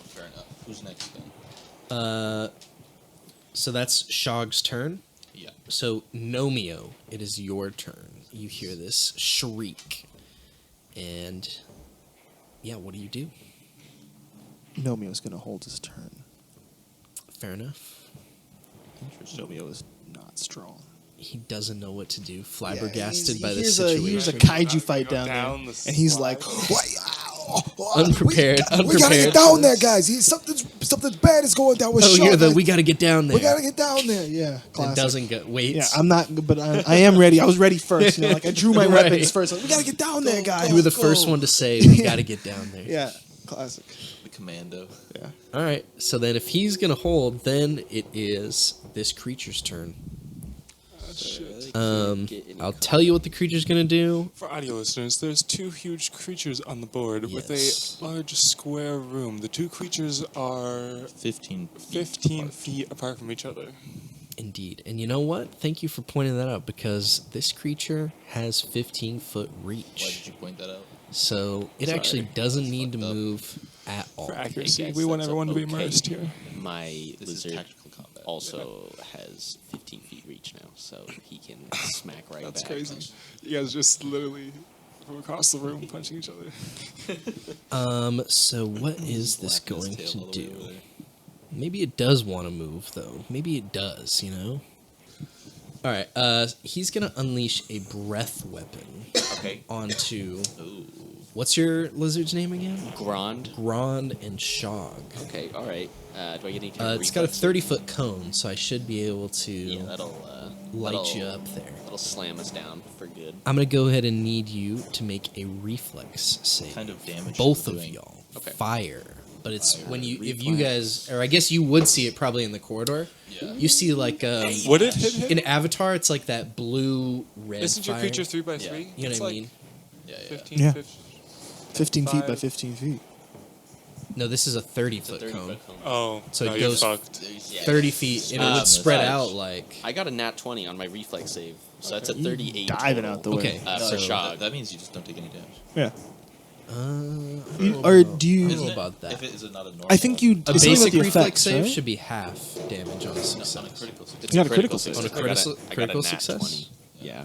Fair enough. Who's next then? So that's Shog's turn. Yeah. So Nomio, it is your turn. You hear this shriek, and yeah, what do you do? Nomio's gonna hold his turn. Fair enough. Interesting. Nomio is not strong. He doesn't know what to do, flabbergasted by here's this situation. Here's a Go kaiju fight down down the there, and he's slide. like, "What? Unprepared, We gotta unprepared get down for there, this. guys. Something bad is going down with Oh, Shaw. you're the guys. we got to get down there. We gotta get down there. Yeah, It classic. doesn't go. Wait. Yeah, I'm not, but I am ready. I was ready first. You know, like I drew my Right. weapons first. Like, we gotta get down there, guys. You were the first one to say we got to get down there. Yeah, classic. The commando. Yeah. All right. So then, if he's gonna hold, then it is this creature's turn. Shit. I'll tell you what the creature's gonna do. For audio listeners, there's 2 huge creatures on the board Yes. with a large square room. The 2 creatures are 15. 15 feet apart from each other. Indeed. And you know what? Thank you for pointing that out because this creature has 15-foot Why did reach. you point that out? So it Sorry. actually doesn't need to fucked up. move at all. For accuracy, guys, we want that's everyone to be okay. immersed here. My This is lizard tactical combat. also has 15 feet reach now, so he can smack right That's back. crazy. You guys just literally from across the room punching each other. So what is this Flapping his going tail to all the way over do? there. Maybe it does want to move, though. Maybe it does, you know? All right, he's going to unleash a breath weapon Okay. onto... Ooh. What's your lizard's name again? Grand. Grand and Shog. Okay, all right. Do I get any? It's got a 30-foot cone, so I should be able to Yeah, that'll light you up there. That'll slam us down for good. I'm going to go ahead and need you to make a reflex save. What kind of damage Both are of we doing? y'all. Okay. Fire. But it's Fire. when you, if Reflex. you guys, or I guess you would see it probably in the corridor. Yeah. You see like Would it hit him? in Avatar, it's like that blue red. Isn't your fire. creature 3x3? Yeah. You know It's what I like mean? Yeah, yeah. 15, Yeah. 15. 15 feet by 5. 15 feet. No, this is a 30-foot 30 cone. foot cone. Oh, So no, it you're goes fucked. Yeah. 30 feet, and it would spread fudge. out like. I got a nat 20 on my reflex save, so that's a Okay. 38. Diving total. out the way. Okay. No, For so Shog. that means you just don't take any damage. Yeah. I don't You- know or about- do you- I don't Isn't know it? about that. If it is it not a normal. I think you. A it's something basic with the reflex effects, save right? should be half damage on a No, success. on a critical success. It's You got a a critical success. success. On a I got a critical nat success? 20. Yeah.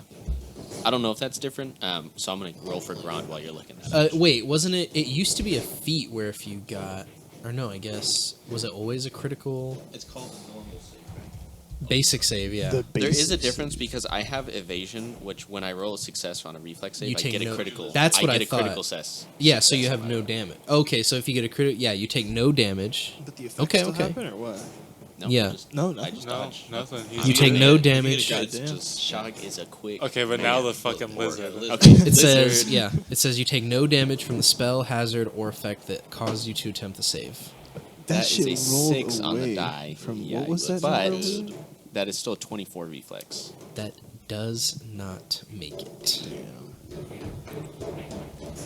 I don't know if that's different, so I'm gonna roll for Grand while you're looking at it. Wait, wasn't it? It used to be a feat where if you got, or no, I guess was it always a critical It's called a normal save. basic save? Yeah. The There is a basics. difference because I have evasion, which when I roll a success on a reflex save, You I take get a no- critical. That's what I I get a thought. critical success. Yeah, so you success have on no my- damage. Okay, so if you get a critical, yeah, you take no damage. But the effects Okay, still okay. happen or what? No, Yeah. No, I nothing. just No, dodge. nothing. You take no damage. Shog is a quick. Okay, but now man. the fucking lizard. Okay, It says, Lizard. yeah, it says you take no damage from the spell, hazard, or effect that caused you to attempt the save. That shit is a rolled 6 on the away die. From Yeah, what was that? But number? that is still a 24 reflex. That does not make it.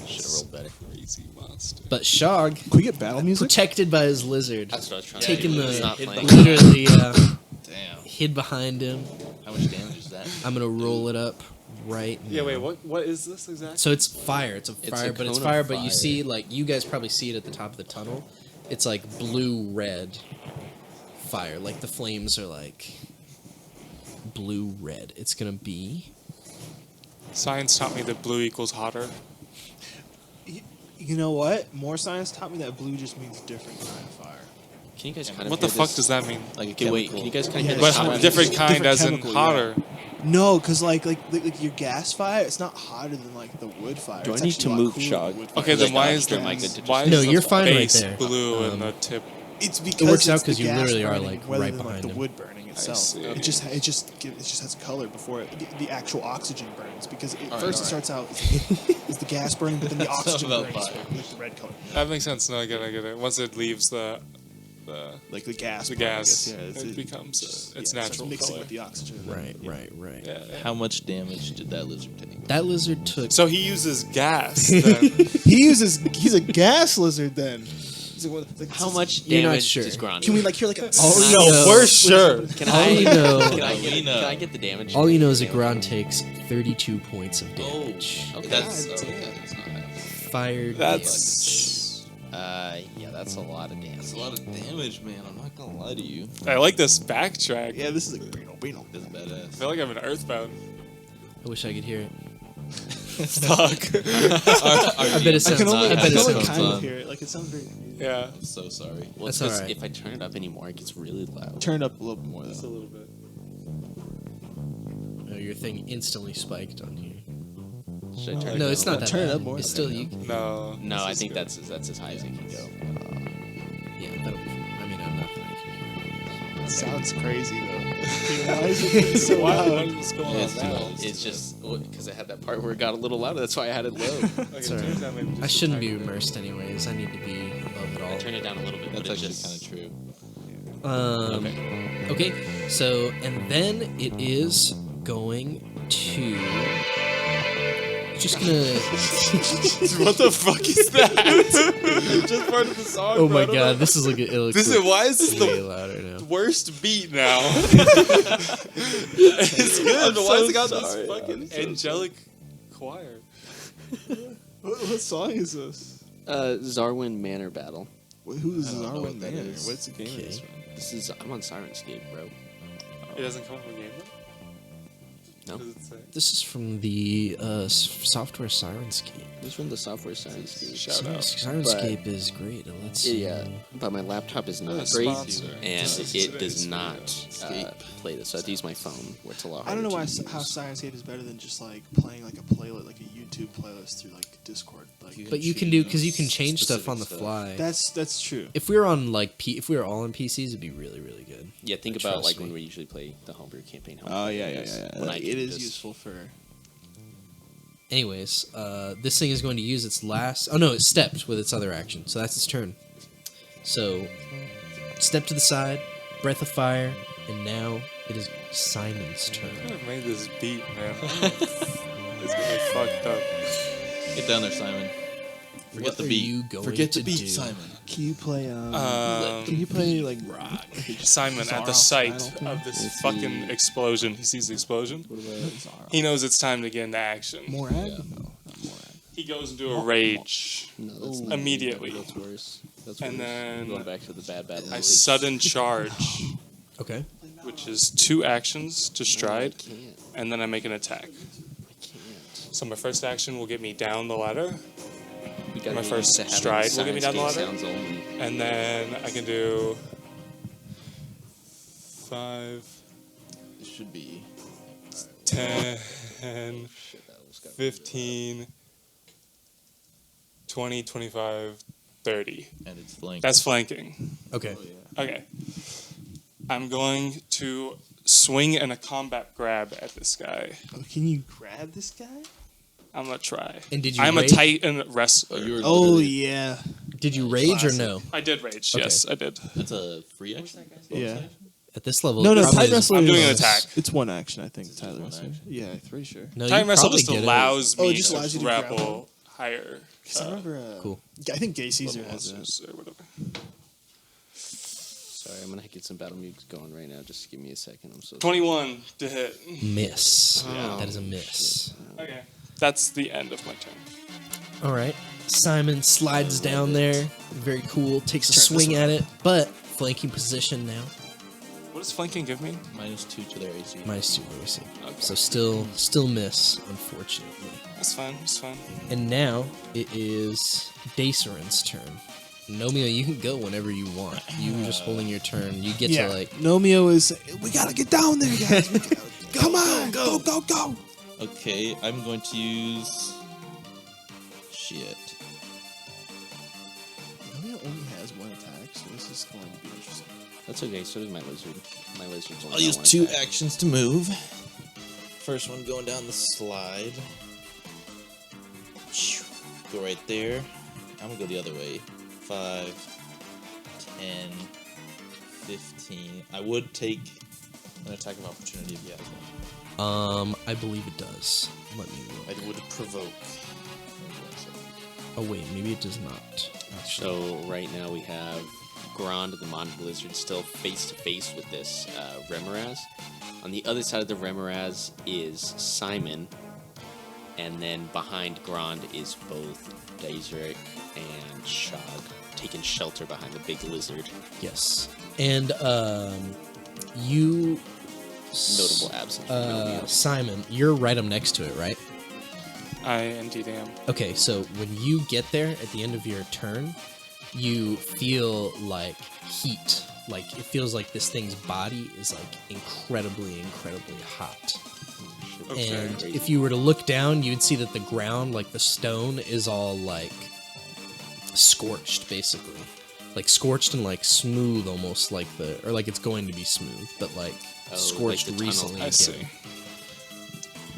Should have rolled better. Crazy monster. But Shog, Can we get battle music? protected by his lizard, That's what I was trying taking to do. the It's not playing. literally Damn. hid behind him. How much damage is that? I'm gonna roll it up right now. Yeah, wait, what is this exactly? So it's fire. It's a It's fire, a but it's cone of fire. But you fire. see, like, you guys probably see it at the top of the tunnel. It's like blue-red fire. Like the flames are like blue-red. It's gonna be. Science taught me that blue equals hotter. You know what? More science taught me that blue just means different kind of fire. Can you guys kind of What the hear fuck this? does that mean? Like a Okay, wait. Can you guys kind of Yeah, hear But this? it's sound? different kind different as in chemical, yeah. hotter. No, because like your gas fire, it's not hotter than like the wood fire. Do I It's need actually to a lot move cooler Shog? than wood fire. Okay, then Like, why am is I the good to just- why No, is you're the fine right base there. blue and the tip It's because It works out it's the 'cause you gas literally are, burning like, rather right than, behind the him. wood burning itself. see. It just has a color before the actual oxygen burns because All first right. it starts out is the gas burning, but then the oxygen about burns fire. with the red color, That makes sense. No, I get it. Once it leaves the like the gas. the part, I gas, guess, it becomes its yeah, it starts natural mixing color. with the oxygen. Right, right. Yeah, yeah. How much damage did that lizard take? That lizard took. So he uses gas. Then. He's a gas lizard then. He's like, How much You're not damage sure. does Gron? Can we like hear like a? All you No, know- we're sure. Can All I? you know- Can I get the damage? All you know is that Gron takes 32 points of damage. Okay. That's God okay. damn. That's not bad. Fired. That's. Yeah, that's a lot of damage. That's a lot of damage, man. I'm not gonna lie to you. I like this backtrack. Yeah, this is like Bino. It's I badass. feel like I'm in Earthbound. I wish I could hear it. Fuck. I bet it I sounds. can only, I I bet it can only sounds. kind of fun. hear it. Like it sounds very. Yeah. I'm so sorry. Well, That's it's 'cause alright. if I turn it up anymore, it gets really loud. Turn it up a little bit more Just a though. little bit. Oh, your thing instantly spiked on here. Should I turn No, it it's down? not that Turn it bad. up more. It's still you. No. No, this I is think good. that's as high as it can go. Yeah, that'll be fine. I mean, I'm not that I can hear it. Sounds crazy though. Why is it so Why? loud? What's going Yeah, it's on too now? loud. It's just because I had that part where it got a little louder. That's why I had it low. Okay, It's turn alright. it down maybe just I a shouldn't be tiny bit. immersed anyways. I need to be above it I all. turned it down a little bit, That's but it actually just kind of true. Okay, so, and then it is going to. Just gonna. What the fuck is that? Just part of the song. Oh my god, this is like it looks This is why is this way the louder now. worst beat now? It's good. Why has it got sorry. this fucking angelic choir? What song is this? Zarwin Manor Battle. Who is I don't know Zarwin what that Manor? is. What's the game Okay. is from? This is I'm on Sirenscape, bro. It doesn't come from a game though? No. What does it say? This is from the software Sirenscape. This is from the software Sirenscape. Shout out. Sirenscape is great. Let's see. Yeah, but my laptop is not What a great, sponsor. and This is it today's does not Escape. play this. So I have to use my phone, where it's a lot I don't know harder why to how use. Sirenscape is better than just like playing like a playlist, like a YouTube playlist through like Discord. Like But you can do because you can change stuff on the Specific fly. that's true. If we were on like if we were all on PCs, it'd be really really good. Yeah, think about Trust like me. when we usually play the homebrew campaign. how Oh important yeah, it yeah, is yeah. when I Like, can it is just- useful for. Anyways, this thing is going to use its last. Oh no, it stepped with its other action, so that's its turn. So, step to the side, breath of fire, and now it is Simon's turn. I could have made this beat, man. It's gonna be fucked up. Get down there, Simon. Forget What the are beat. you going Forget to the beat, do? Simon. Can you play? Um, Can you play like Simon, at the Zarok sight style of this fucking explosion, he sees the explosion. He knows it's time to get into action. Morag? No, not Morag. He goes into a rage. No, that's not Immediately. That's worse. That's And worse. then going back to the bad battle. I sudden charge, Okay. which is 2 actions to stride, I can't. and then I make an attack. I can't. So my first action will get me down the ladder, We gotta My get first used to having stride will get me down the Sirenscape ladder. sounds only. and then I can do 5, It should be. 10, Shit, that almost got 15, 20, 25, 30. And it's flank. That's flanking. Okay. Okay. I'm going to swing and a combat grab at this guy. Oh, can you grab this guy? I'm gonna try. And did you I'm a rage? Titan wrestler. you were Oh literally- yeah, Did you rage or no? I did rage. Okay. Yes, I did. That's a free action? yeah. At this level, No, it no, probably Titan is- Wrestler. I'm doing is- an attack. It's one action, I think. Tyler one Wrestler. action? Yeah, pretty sure. No, you Titan wrestle probably just get it. allows Oh, me it just to allows you to grapple grapple. higher. Because I remember. Cool. I think Gay Caesar has that. monsters or whatever. Sorry, I'm gonna get some battle music going right now. Just give me a second. I'm so 21 to hit. Miss. Oh, That is a miss. Okay. That's the end of my turn. All right. Simon slides down there. Very cool. Takes a Turn this swing way. at it, but flanking position now. What does flanking give me? -2 to their AC. Minus 2 AC. So still miss, unfortunately. That's fine. That's fine. And now it is Dacerin's turn. Nomio, you can go whenever you want. You were just holding your turn. You get Yeah. to like. Nomio is. We gotta get down there, guys. Come on, go, go, go. Okay, I'm going to use. Shit. Nomio only has one attack, so this is is going to be interesting. That's okay. So does my lizard. My lizard's only I'll got use one 2 attack. actions to move. First one going down the slide. Go right there. I'm gonna go the other way. 5, 10, 15. I would take an attack of opportunity if you have one. I believe it does. Let me look. I would provoke. Oh wait, maybe it does not. Actually. So right now we have Grand, the Monster Lizard, still face to face with this Remoraz. On the other side of the Remoraz is Simon, and then behind Grand is both Daezric and Shog, taking shelter behind the big lizard. Yes, and you. Notable absence from Romeo. Simon, you're right up next to it, right? I indeed am. Okay, so when you get there at the end of your turn, you feel like heat. Like, it feels like this thing's body is, like, incredibly, incredibly hot. Okay. And if you were to look down, you'd see that the ground, like, the stone is all, like, scorched, basically. Like, scorched and, like, smooth almost, like or like it's going to be smooth, but, like, scorched like the tunnel. recently I again. see.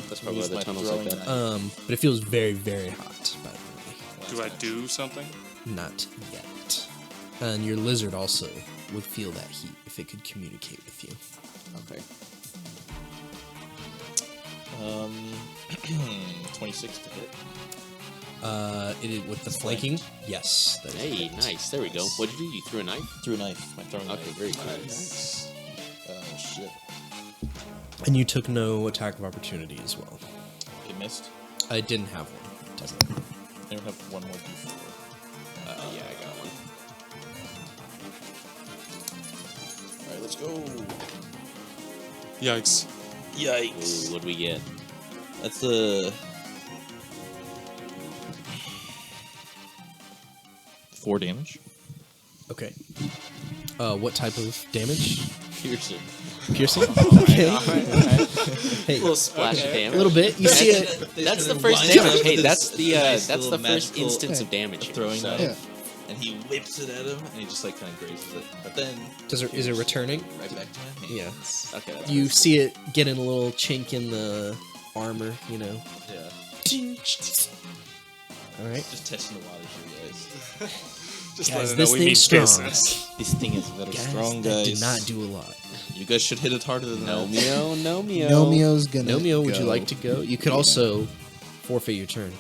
That's probably why the tunnel's like that. But it feels very, very hot, by the way. Do I do something? Not yet. And your lizard also would feel that heat if it could communicate with you. Okay. 26 to hit. It is with the flanking? Yes. That is Hey, correct. nice. There we go. What did you do? You threw a knife? Threw a knife. My throwing Okay, knife. very cool. Nice. Shit. And you took no attack of opportunity as well. It missed. I didn't have one. It doesn't. I don't have one more d4. Yeah, I got one. Alright, let's go. Yikes. Yikes. Ooh, what do we get? That's a 4 damage. Okay. What type of damage? Piercing. Piercing? Okay. Hey, A little splash of a damage. little bit. You see it. That's the gonna first wind damage. up Hey, with that's this the nice that's the little first magical instance of damage here. throwing So. knife. Yeah. And he whips it at him, and he just like kind of grazes it. But then Is it returning? right back to my Yeah. hands. Okay. That's You see it getting a little chink in the armor, you know. Yeah. All right. Just testing the waters here, guys. Just Guys, let it this know we thing's mean strong. business. This thing is very Guys, strong, that guys. did not do a lot. You guys should hit it harder than that. Nomeo. Nomio's gonna Nomeo, would you go. like to go? You could Yeah. also forfeit your turn.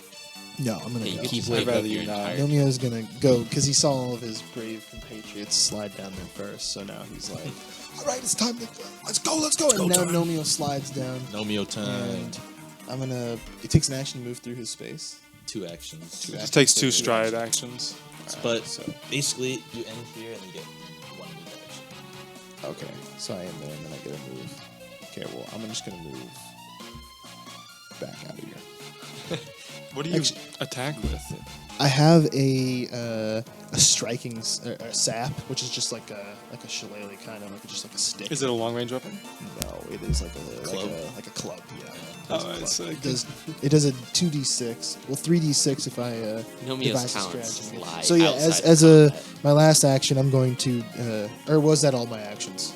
No, I'm gonna Hey, you go. could Keep just waiting. live I'd up rather your you not. entire. Nomio's gonna go because he saw all of his brave compatriots slide down there first. So now he's like, All right, it's time to let's go. and now Nomio slides down, Nomeo time. and I'm gonna. It takes an action to move through his space. 2 actions. It just takes 2 stride actions. But basically, you end here and you get 1 move action. Okay, so I am there, and then I get a move. Okay, well, I'm just gonna move back out of here. What do you Actually- attack with? I have a striking a sap, which is just like a shillelagh kind of like just like a stick. Is it a long range weapon? No, it is like a Club? like a club. Yeah. Oh, It's a it's club. like- It does a 2d6. Well, 3d6 if I Nomeo's devise a talents strategy. lie So yeah, outside as of combat. my last action, I'm going to or was that all my actions?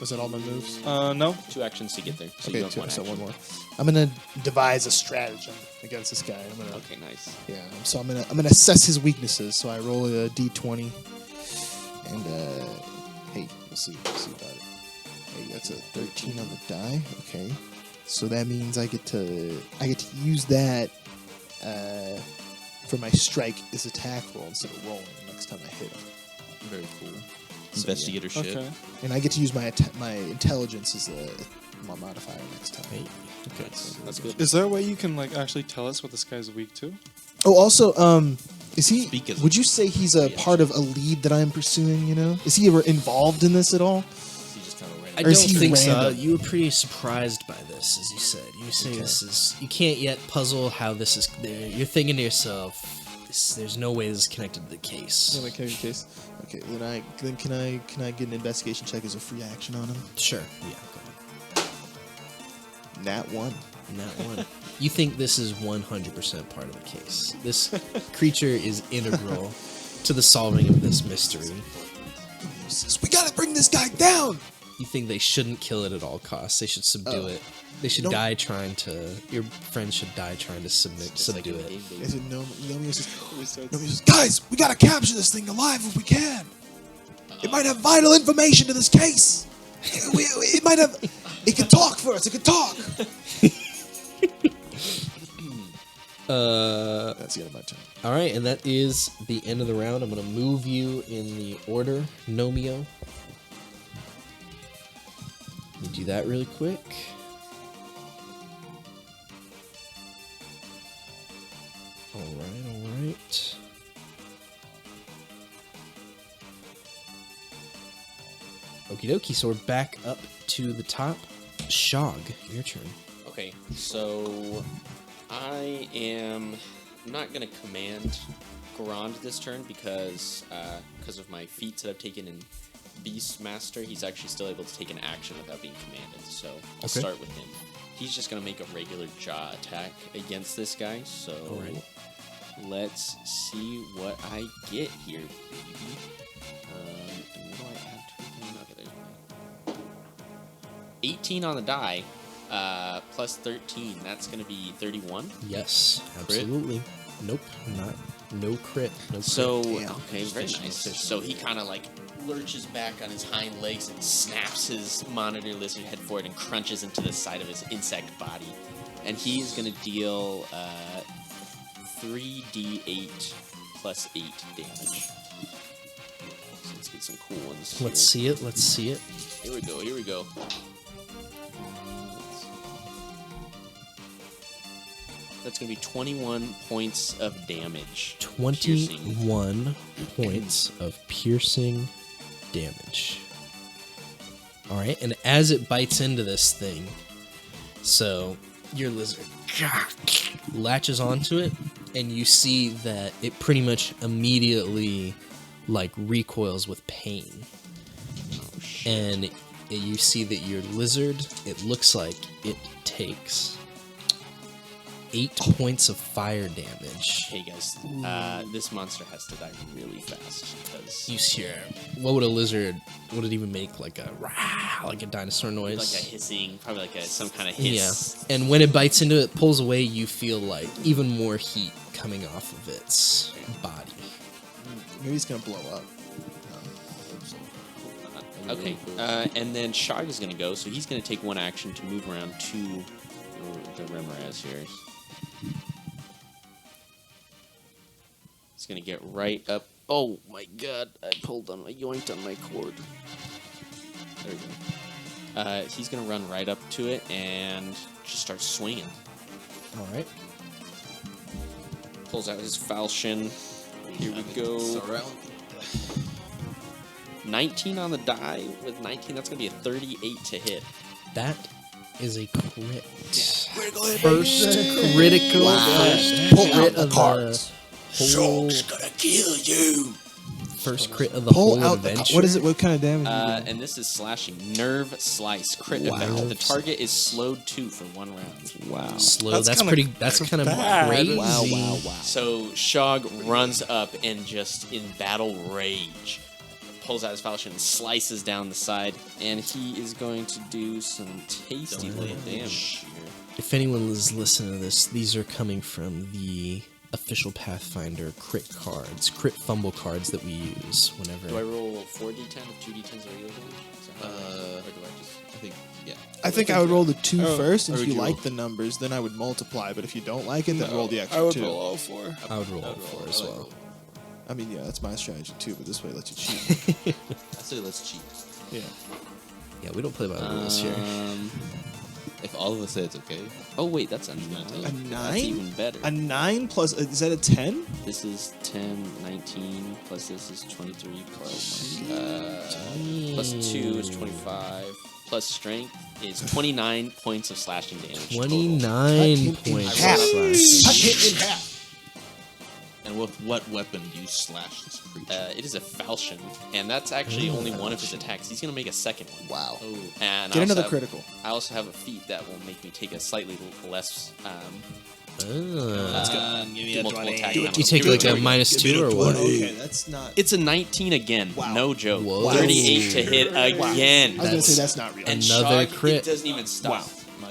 Was that all my moves? No. 2 actions to get there. So Okay, you have 2, one so action. one more. I'm gonna devise a stratagem against this guy. I'm gonna Okay, nice. yeah. So I'm gonna assess his weaknesses. So I roll a d20, and hey, we'll see about it. Hey, that's a 13 on the die. Okay, so that means I get to use that for my strike as attack roll instead of rolling next time I hit him. Very cool. So, Investigatorship. Okay. And I get to use my my intelligence as my modifier next time. Hey, okay. That's good. Is there a way you can like actually tell us what this guy's weak to? Oh, also, is he? Speak as Would you say he's a part of a lead that I'm pursuing? You know, is he ever involved in this at all? He just kind of ran. I Or don't is he think so. random? You were pretty surprised by this, as you said. You were saying this is. You can't yet puzzle how this is. You're thinking to yourself, there's no way this is connected to the case. In the case. Okay, then can I get an investigation check as a free action on him? Sure. Yeah. Go ahead. Nat 1. Not one. You think this is 100% part of the case. This creature is integral to the solving of this mystery. says, we gotta bring this guy down. You think they shouldn't kill it at all costs. They should subdue it. They should die trying to... Your friends should die trying to subdue it. Is it Nomi says, guys, we gotta capture this thing alive if we can. It might have vital information to this case. It might have... It can talk for us. It can talk. That's the end of my turn. All right, and that is the end of the round. I'm going to move you in the order, Nomio. Let me do that really quick. All right. Okie dokie, so we're back up to the top. Shog, your turn. Okay, so I am not going to command Garand this turn because of my feats that I've taken in Beastmaster. He's actually still able to take an action without being commanded, so I'll start with him. He's just going to make a regular jaw attack against this guy, so let's see what I get here, baby. And what do I add to him? Okay, there's 18 on the die, plus 13. That's going to be 31. Yes, absolutely. Nope, no crit. No crit. So, okay, very nice. So he kind of like lurches back on his hind legs and snaps his monitor lizard head forward and crunches into the side of his insect body. And he is going to deal 3d8 plus 8 damage. So let's get some cool ones. Let's see it. Here we go. That's going to be 21 points of damage. 21 points of piercing damage. All right, and as it bites into this thing, so your lizard latches onto it, and you see that it pretty much immediately like recoils with pain. Oh, shit. And you see that your lizard, it looks like it takes 8 points of fire damage. Hey guys, this monster has to die really fast because You hear, what would a lizard, would it even make? Like a rah, like a dinosaur noise? like a hissing, probably like some kind of hiss. Yeah. And when it bites into it, pulls away, you feel like even more heat coming off of its body. Maybe it's gonna blow up. Okay, and then Shog is going to go, so he's going to take one action to move around to the Remoraz here. He's going to get right up. Oh my god, I yoinked on my cord. There we go. He's going to run right up to it and just start swinging. All right. Pulls out his falchion. Here we go. 19 on the die. With 19, that's going to be a 38 to hit. That is a crit. Critical hit. First critical. Pull Crit out of the cards. the whole, Shog's gonna kill you. first crit of the Pull whole out the. adventure. What is it? What kind of damage? are you doing? And this is slashing. Nerve slice. Crit effect. The target is slowed 2 for 1 round. Wow. Slow. That's That's kinda pretty. That's kind of bad. crazy. Wow. So Shog runs up and just in battle rage pulls out his falchion and slices down the side, and he is going to do some tasty little damage here. If anyone is listening to this, these are coming from the official Pathfinder crit cards, crit fumble cards that we use whenever. Do I roll 4d10 if 2d10s are regular damage? Is that how it works? Or do I just... I think, yeah. I think I would roll the 2 first, and or if would you you like roll? the numbers, then I would multiply. But if you don't like it, then roll the extra I would 2. roll all 4. I would roll all 4 as well. I mean, yeah, that's my strategy too. But this way, it lets you cheat. I say let's cheat. Yeah. Yeah, we don't play by the rules here. If all of us say it's okay. Oh wait, that's a A 9. 9? That's even better. A 9 plus. Is that a 10? This is 10, 19, plus this is 23, plus 2 is 25, plus strength is 29 points of slashing damage. total. 29 Cut him in points. half. of slashing. Cut him in half. And with what weapon do you slash this creature? It is a falchion, and that's actually only one of his attacks. He's going to make a second one. Wow. And Get I also another have- critical. I also have a feat that will make me take a slightly less Let's go. Give me a multiple 20. attack. Do you take like a -2 or what? Okay, that's not. It's a 19 again. Wow. No joke. Whoa. 38 to hit again. I was gonna say that's not real. And Another Shog, crit. It doesn't even stop. Wow.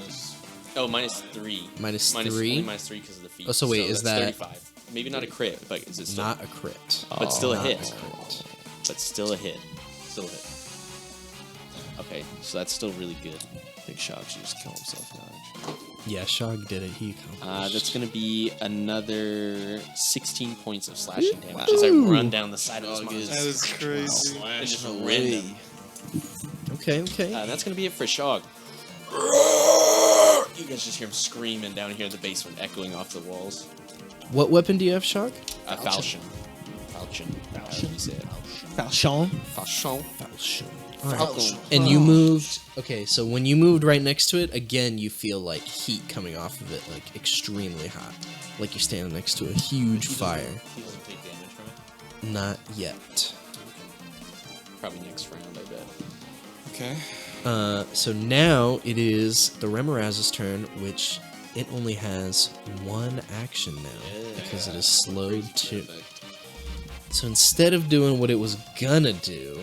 Oh, -3. Minus Only three? -3 because of the feat. Oh, so wait, is that's that- 35? Maybe not a crit, but is it still? Not a crit. But still a Not hit. crit. But still a hit. Still a hit. Okay, so that's still really good. I think Shog should just kill himself now. Actually. Yeah, Shog did it. He accomplished. That's going to be another 16 points of slashing damage as I run down the side of this monster. That is crazy. And just rend him. Okay, okay. That's going to be it for Shog. You guys just hear him screaming down here in the basement, echoing off the walls. What weapon do you have, Shog? Falchion. Falchion. However you say it. Falchion. Falchion. Falchion. Falchion. And you moved. Okay, so when you moved right next to it, again, you feel like heat coming off of it, like extremely hot. Like you're standing next to a huge fire. He doesn't take damage from it. Not yet. Probably next round, I bet. Okay. So now it is the Remoraz's turn, which it only has one action now because it is slowed to. So instead of doing what it was gonna do,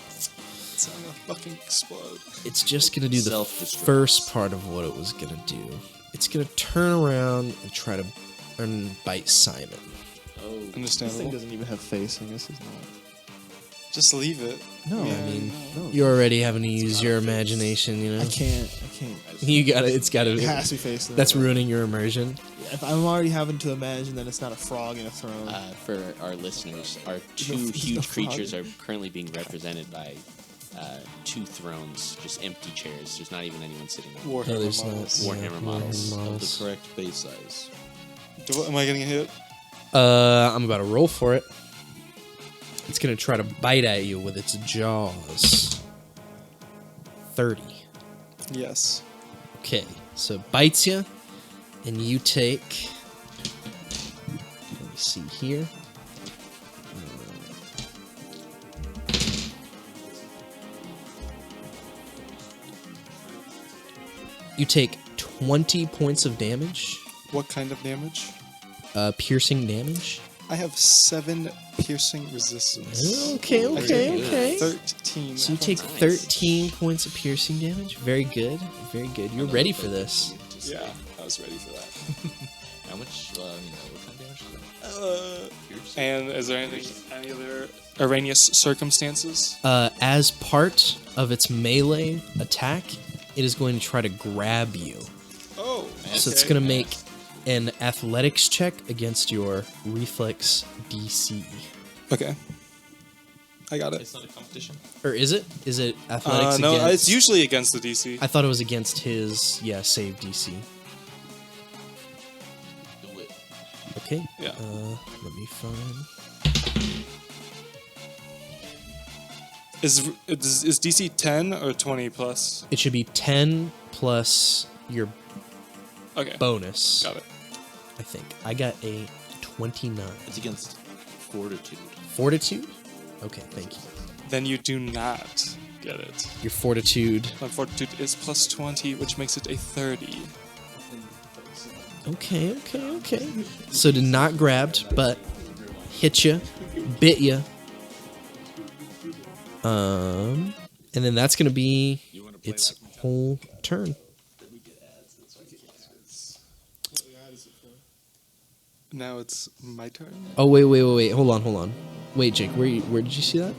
It's gonna fucking explode. it's just gonna do the Self-destruct. first part of what it was gonna do. It's gonna turn around and try to bite Simon. Oh, This thing Understandable. doesn't even have face. I guess it's not. Just leave it. No, I mean, no. you're already having to use your imagination, you know. I can't. You gotta. It's gotta. It has to be face. though. That's ruining your immersion. If I'm already having to imagine that it's not a frog in a throne. For our listeners, our two the huge frog. creatures are currently being represented by two thrones, just empty chairs. There's not even anyone sitting on them. No, Warhammer there's models. not. Warhammer models of the correct base size. Am I getting a hit? I'm about to roll for it. It's gonna try to bite at you with its jaws. 30. Yes. Okay, so it bites you, and you take. Let me see here. You take 20 points of damage, What kind of damage? piercing damage. I have 7 piercing resistance. Okay, I take 13. So you take 13 points of piercing damage. Very good, very good. You're ready for this. Yeah, I was ready for that. How much? What kind of damage is that? Pierce? And is there any other erroneous circumstances? As part of its melee attack, it is going to try to grab you. Oh, So it's going to make an athletics check against your reflex DC. Okay. I got it. It's not a competition. Or is it? Is it athletics No, against... it's usually against the DC. I thought it was against his, save DC. Do it. Okay. Yeah. Let me find... Is DC 10 or 20 plus? It should be 10 plus your Okay. bonus. Got it. I think. I got a 29. It's against fortitude. Fortitude? Okay, thank you. Then you do not get it. Your fortitude. My fortitude is plus 20, which makes it a 30. Okay. So did not grabbed, but hit you, bit you. And then that's gonna be its whole turn. Now it's my turn. Oh wait. Hold on. Wait, Jake, where did you see that?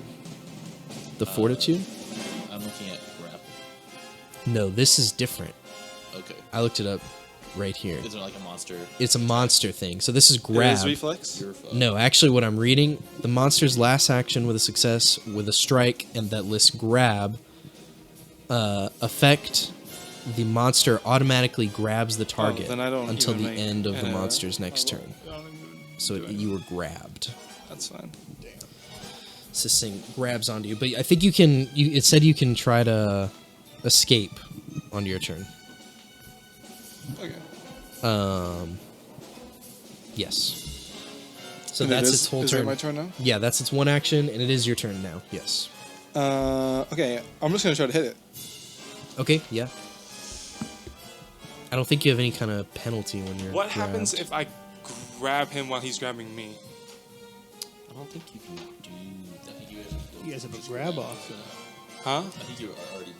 The fortitude? I'm looking at grapple. No, this is different. Okay. I looked it up right here. Is it like a monster? It's a monster thing. So this is It grab. is reflex. No, actually, what I'm reading, the monster's last action with a success, with a strike, and that lists grab, effect, the monster automatically grabs the target then I don't until the even make- end of the yeah. monster's next turn. So you were grabbed. That's fine. So this thing grabs onto you, but I think you can. It said you can try to escape on your turn. Okay. Yes. So And it that's is- its whole is it turn. my turn now? Yeah, that's its one action, and it is your turn now. Yes. Okay, I'm just gonna try to hit it. Okay. Yeah. I don't think you have any kind of penalty when you're. What happens grabbed. if I grab him while he's grabbing me? I don't think you can do I that. think you You guys have a grab off. Huh? I think you are already.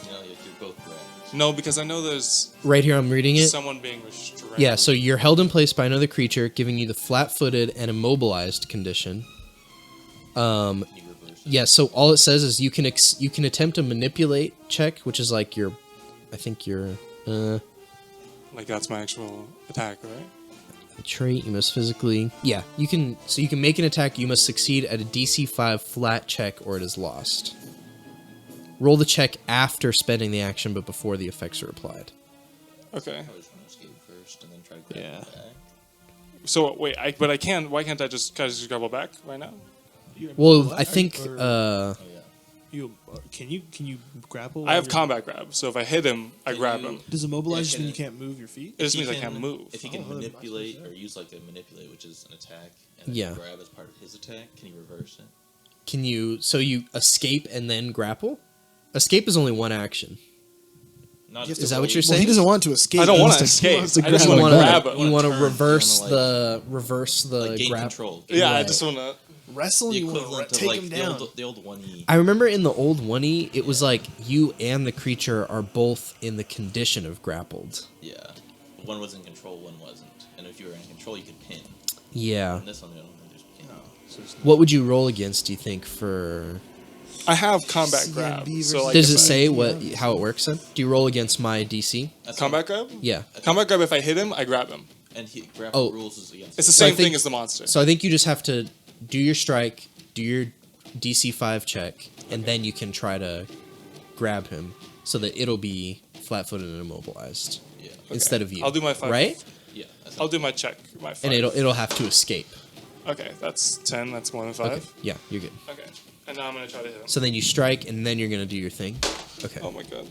Like you're both grabbed. No, because I know there's Right here, I'm reading it. someone being restrained. Yeah, so you're held in place by another creature, giving you the flat-footed and immobilized condition. Can you reverse it? Yeah, so all it says is you can attempt a manipulate check, which is like your, I think your Like that's my actual attack, right? trait. You must physically, yeah, you can. So you can make an attack. You must succeed at a DC 5 flat check, or it is lost. Roll the check after spending the action, but before the effects are applied. Okay. I was trying to escape first and then try to grab Yeah. him back. So wait, but I can. Why can't I just grapple back right now? Well, I think Oh yeah. You can you grapple? I while have you're- combat grab, so if I hit him, I Can grab you- him. Does immobilize Yeah, just mean you can can't move your feet? It just He means I can't move. If he can Oh, then manipulate vice versa. or use like a manipulate, which is an attack, and then Yeah. grab as part of his attack, can he reverse it? can you? So you escape and then grapple. Escape is only one action. Not Is Is that what you're Well, saying? he doesn't want to escape. I don't He wanna wants he escape. wants to I just grab wanna him. grab it. You want to turn, reverse you wanna, the gain grab. control. Yeah, I Right. just wanna. Wrestle. The You want equivalent to of take like him the down. old 1E. I remember in the old 1E, it was like you and the creature are both in the condition of grappled. Yeah. One was in control, one wasn't. And if you were in control, you could pin. Yeah. And this one, I don't think there's pin. So it's What would you roll against? Do you think for? I have combat CMB grab. versus- So like, Does if it I- say what how it works? Then do you roll against my DC? That's combat grab? Yeah. Combat grab. If I hit him, I grab him. And he grapple Oh. rules is against. It's the it. So I same thing think- as the monster. So I think you just have to do your strike, do your DC 5 check, and then you can try to grab him so that it'll be flat-footed and immobilized Yeah. instead of you. I'll do my 5. right, Yeah. That's I'll do my check. My 5. and it'll have to escape. Okay, that's 10. That's more than 5. Okay. Yeah, you're good. Okay. And now I'm gonna try to hit him. So then you strike, and then you're gonna do your thing. Okay. Oh my god.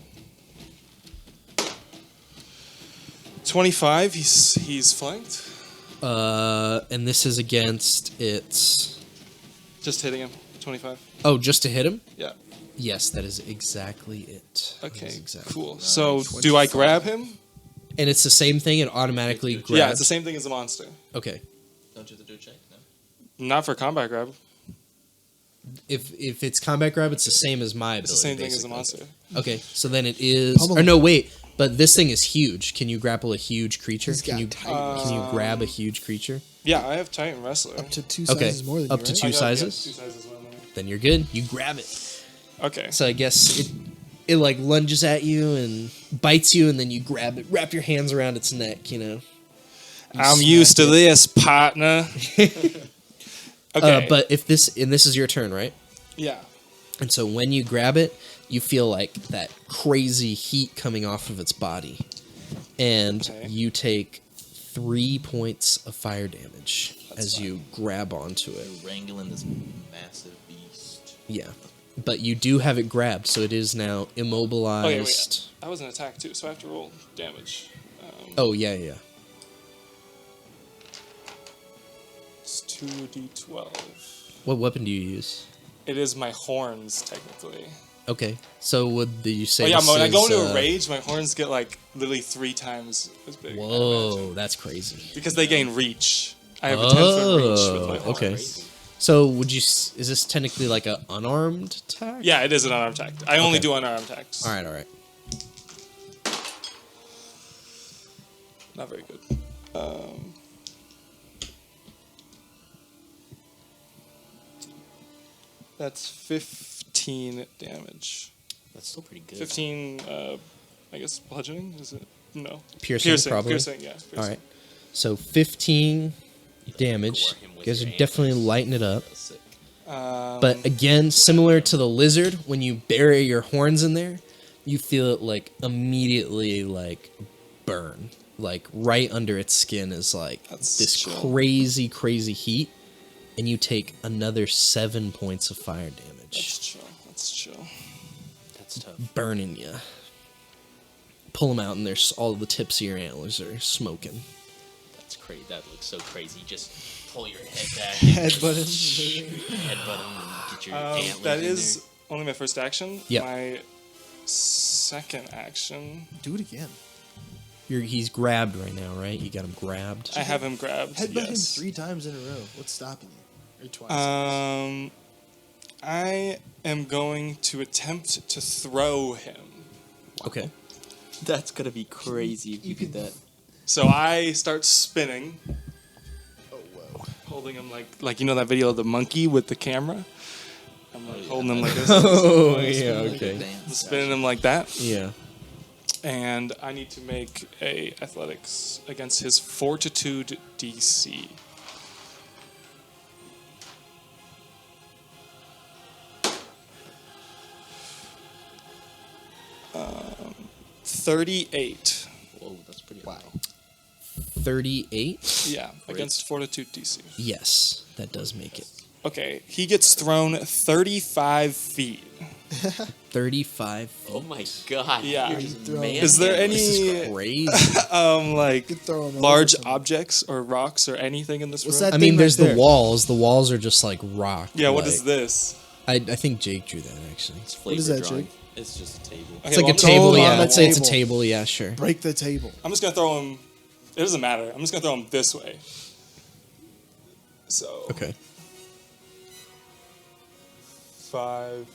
25. He's flanked. And this is against its. Just hitting him. 25. Oh, just to hit him? Yeah. Yes, that is exactly it. That Okay. is exactly. Cool. So do I grab him? And it's the same thing. It automatically grabs. Yeah, it's the same thing as the monster. Okay. Don't you have to do a check? No. Not for combat grab. If it's combat grab, it's the same as my ability. It's the same thing as the basically. monster. Okay, so then it is. Pummel. Or no, wait. But this thing is huge. Can you grapple a huge creature? He's Can got you Titan. can you grab a huge creature? Yeah, I have Titan Wrestler. Up to 2 Okay, sizes more than up you, to right? two I got- sizes? Yeah, 2 sizes more than me. Then you're good. You grab it. Okay. So I guess it like lunges at you and bites you, and then you grab it, wrap your hands around its neck. You know. You I'm smack used to it. this, partner. Okay. But if this is your turn, right? yeah. And so when you grab it, you feel like that crazy heat coming off of its body. And Okay. you take 3 points of fire damage as you grab onto it. You're wrangling this massive beast. Yeah. But you do have it grabbed, so it is now immobilized. Okay, wait. That was an attack too, so I have to roll damage. Oh, yeah. It's 2d12. What weapon do you use? It is my horns, technically. Okay. So would you say Oh yeah, this when I go is, into a rage, my horns get like literally 3 times as big. I Whoa, imagine. that's crazy. Because they gain reach. I have a 10-foot reach with my horns. okay. So would you? Is this technically like an unarmed attack? Yeah, it is an unarmed attack. I only Okay. do unarmed attacks. All right. Not very good. That's 15 damage. That's still pretty good. 15, I guess bludgeoning? Is it? No. Piercing, probably. Piercing, yeah. Piercing. All right. So 15 damage. gore him You with guys are your definitely antlers. lighting it up. That's sick. But again, similar to the lizard, when you bury your horns in there, you feel it like immediately like burn. Like right under its skin is like That's this chill. crazy heat, and you take another 7 points of fire That's damage, chill. That's chill. That's tough. burning you. Pull them out, and there's all the tips of your antlers are smoking. That's crazy. That looks so crazy. Just pull your head back, and Headbutt him. headbutt him, and get your antlers That in is there. only my first action. Yeah. My second action. Do it again. He's grabbed right now, right? You got him grabbed. I have him grabbed. Headbutt Yes. him 3 times in a row. What's stopping you? Or twice. I am going to attempt to throw him. Okay. That's gonna be crazy if you You did can- that. So I start spinning, Oh, whoa. holding him like you know that video of the monkey with the camera. I'm like holding him like this, Oh yeah. Okay. Dance. spinning him like that, Yeah. and I need to make a athletics against his fortitude DC. 38. Whoa, that's pretty Wow. high. 38. Yeah, against fortitude DC. Yes, that does make it. Okay, he gets thrown 35 feet. 35. Oh my god. Yeah. You're just Throw- Is there manhandling This this is guy. crazy. like You could throw him large over something. objects or rocks or anything in this What's room? that I mean, thing there's right the there? walls. The walls are just like rock. Yeah, what like- is this? I think Jake drew that actually. It's What is flavor that, drawing. Jake? It's just a table. Okay, It's like well, a I'm just table. gonna- Yeah, on the let's say it's a table. table. Yeah, sure. Break the table. I'm just gonna throw him. It doesn't matter. I'm just gonna throw him this way. So Okay. 5,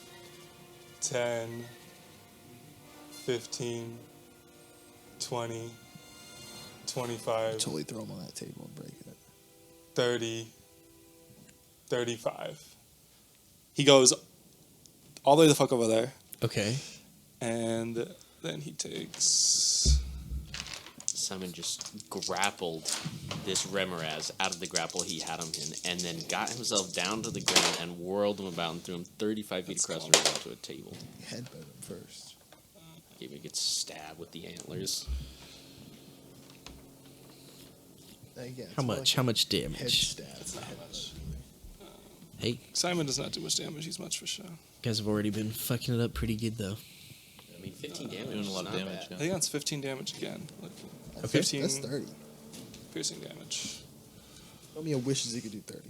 10, 15, 20, 25, Totally throw him on that table and break it. 30, 35. He goes all the way the fuck over there, Okay. and then he takes. Simon just grappled this Remoraz out of the grapple he had him in, and then got himself down to the ground and whirled him about and threw him 35 feet across the room onto a table. Headbutt him first. Gave him a good stab with the antlers. Again, How much? How much Head damage? stab. It's not much. Hey, Simon does not do much damage. He's much for show. guys have already been fucking it up pretty good though. I mean, 15 damage Doing a is lot of not damage. bad. Yeah. I think that's 15 damage again. Look, That's, 15 that's 30. piercing damage. Romeo wishes he could do 30.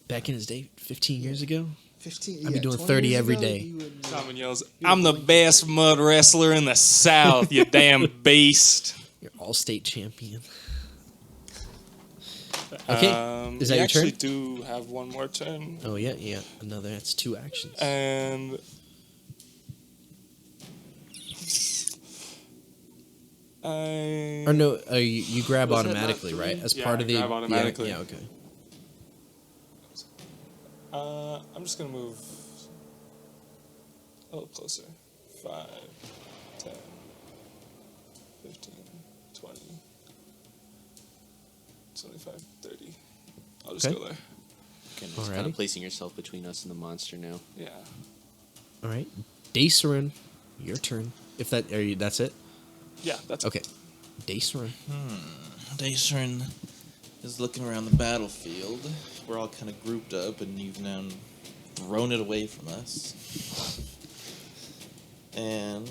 Back in his day, 15 years ago. 15. I'd be doing 20 30 years every ago, day. he would- Simon yells, "I'm the best mud wrestler in the South, you damn beast!" You're all-state champion. Okay. Is that we your actually turn? do have one more turn, Oh yeah, yeah. Another. That's 2 actions. and I. Or no, you grab Was that not automatically, 3? right? As Yeah, part I of the grab automatically. Yeah, okay. I'm just gonna move a little closer. 5, 10, 15, 20, 25, 30. I'll just Okay. go there. Okay, just kind Alrighty. of placing yourself between us and the monster now. Yeah. All right. Dacerin, your turn. If that are you, that's it. Yeah, that's Okay. Dacerin. Dacerin is looking around the battlefield. We're all kind of grouped up, and you've now thrown it away from us. And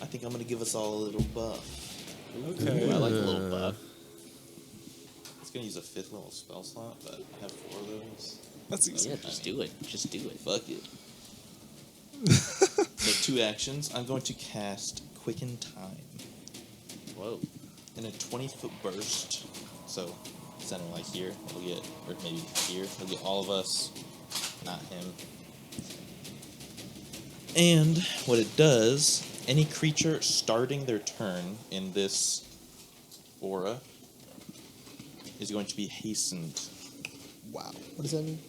I think I'm going to give us all a little buff. Okay. Ooh, I like a little buff. I was going to use a 5th level spell slot, but I have 4 of those. That's easy. Yeah, just do it. Just do it. Fuck it. So 2 actions. I'm going to cast Quicken Time Whoa. in a 20-foot burst. So center like here, he'll get, or maybe here, he'll get all of us, not him. And what it does, any creature starting their turn in this aura is going to be hastened. Wow. What does that mean?